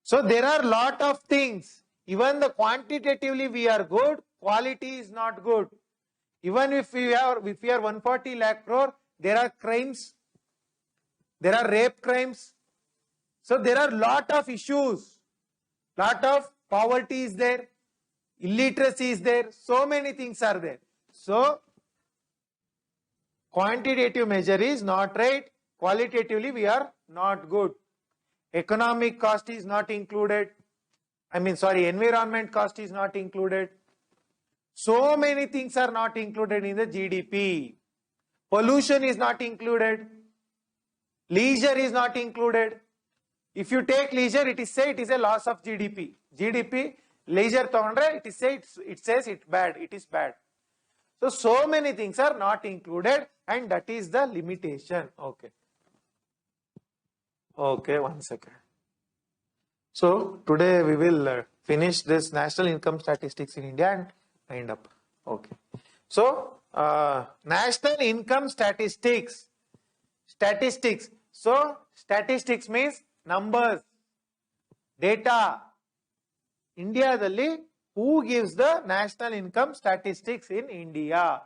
S1: So there are lot of things. Even the quantitatively we are good, quality is not good. Even if we are 140 lakh crore, there are crimes, there are rape crimes. So there are lot of issues, lot of poverty is there, illiteracy is there, so many things are there. So quantitative measure is not right, qualitatively we are not good. economic cost is not included. Environment cost is not included. So many things are not included in the GDP. Pollution is not included. Leisure is not included. If you take leisure, it is a loss of GDP. GDP, leisure tagondre, it says it's bad, it is bad. So many things are not included, and that is the limitation. Okay, 1 second. So today we will finish this national income statistics in India and wind up. Okay. So national income statistics. So statistics means numbers, data. India dalli who gives the national income statistics in India?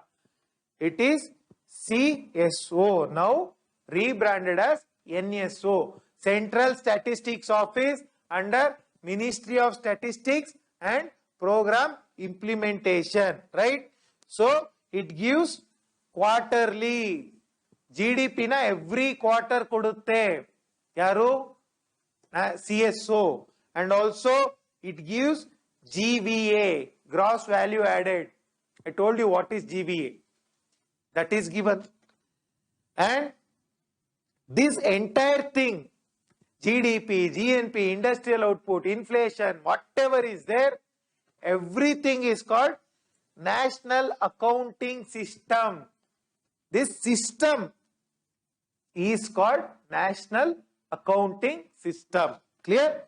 S1: It is CSO, now rebranded as NSO, Central Statistics Office under Ministry of Statistics and Program Implementation, right? So it gives quarterly GDP na every quarter kodutte yaru CSO, and also it gives GVA, gross value added. I told you what is GVA, that is given. And this entire thing, GDP, GNP, industrial output, inflation, whatever is there, everything is called National Accounting System. This system is called National Accounting System. Clear?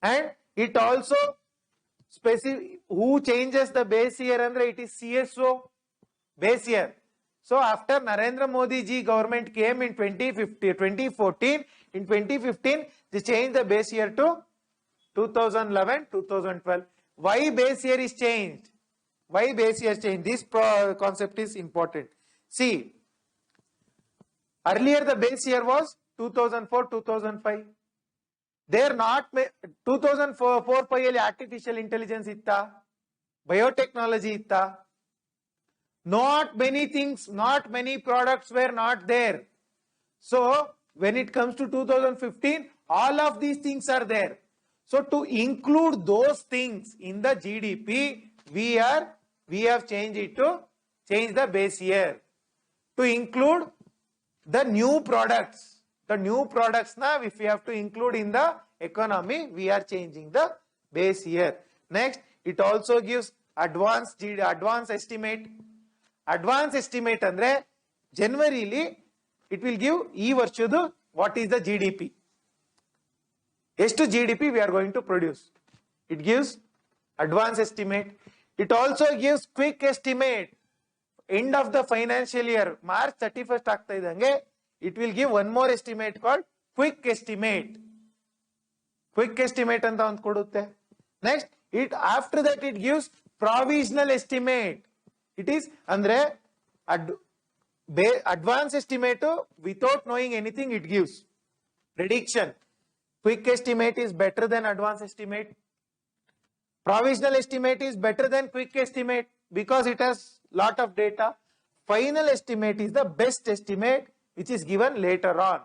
S1: And it also who changes the base year, and it is CSO, base year. So after Narendra Modi ji government came in 2014, in 2015 they changed the base year to 2011, 2012. Why base year is changed? Why base year changed? This concept is important. See, earlier the base year was 2004, 2005. There not 2004-5 ಅಲ್ಲಿ artificial intelligence itta, biotechnology itta. Not many things, not many products were not there. So when it comes to 2015, all of these things are there. So to include those things in the GDP, we have changed it to change the base year. To include the new products. The new products now, if we have to include in the economy, we are changing the base year. Next, it also gives advance estimate. Advance estimate andre January it will give ee varshadu what is the GDP. ಎಷ್ಟು GDP we are going to produce. It gives advance estimate. It also gives quick estimate. End of the financial year, March 31st ಆಗ್ತಾ ಇದ್ದಂಗೆ, it will give one more estimate called quick estimate. Quick estimate anta ಒಂದು ಕೊಡುತ್ತೆ. Next, after that it gives provisional estimate. It is andre advance estimate without knowing anything it gives prediction. Quick estimate is better than advance estimate. Provisional estimate is better than quick estimate because it has lot of data. Final estimate is the best estimate which is given later on.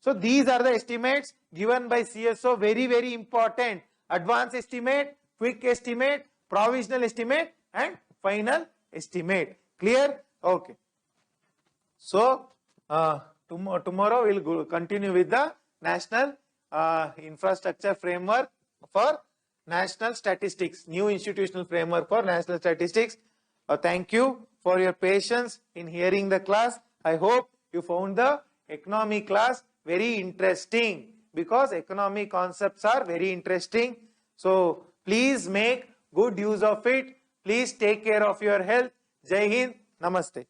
S1: So these are the estimates given by CSO, very, very important. Advance estimate, quick estimate, provisional estimate and final estimate. Clear? Okay. So tomorrow we will continue with the National Infrastructure Framework for National Statistics, new institutional framework for national statistics. Thank you for your patience in hearing the class. I hope you found the economy class very interesting because economic concepts are very interesting. So please make good use of it. Please take care of your health. Jai Hind. Namaste.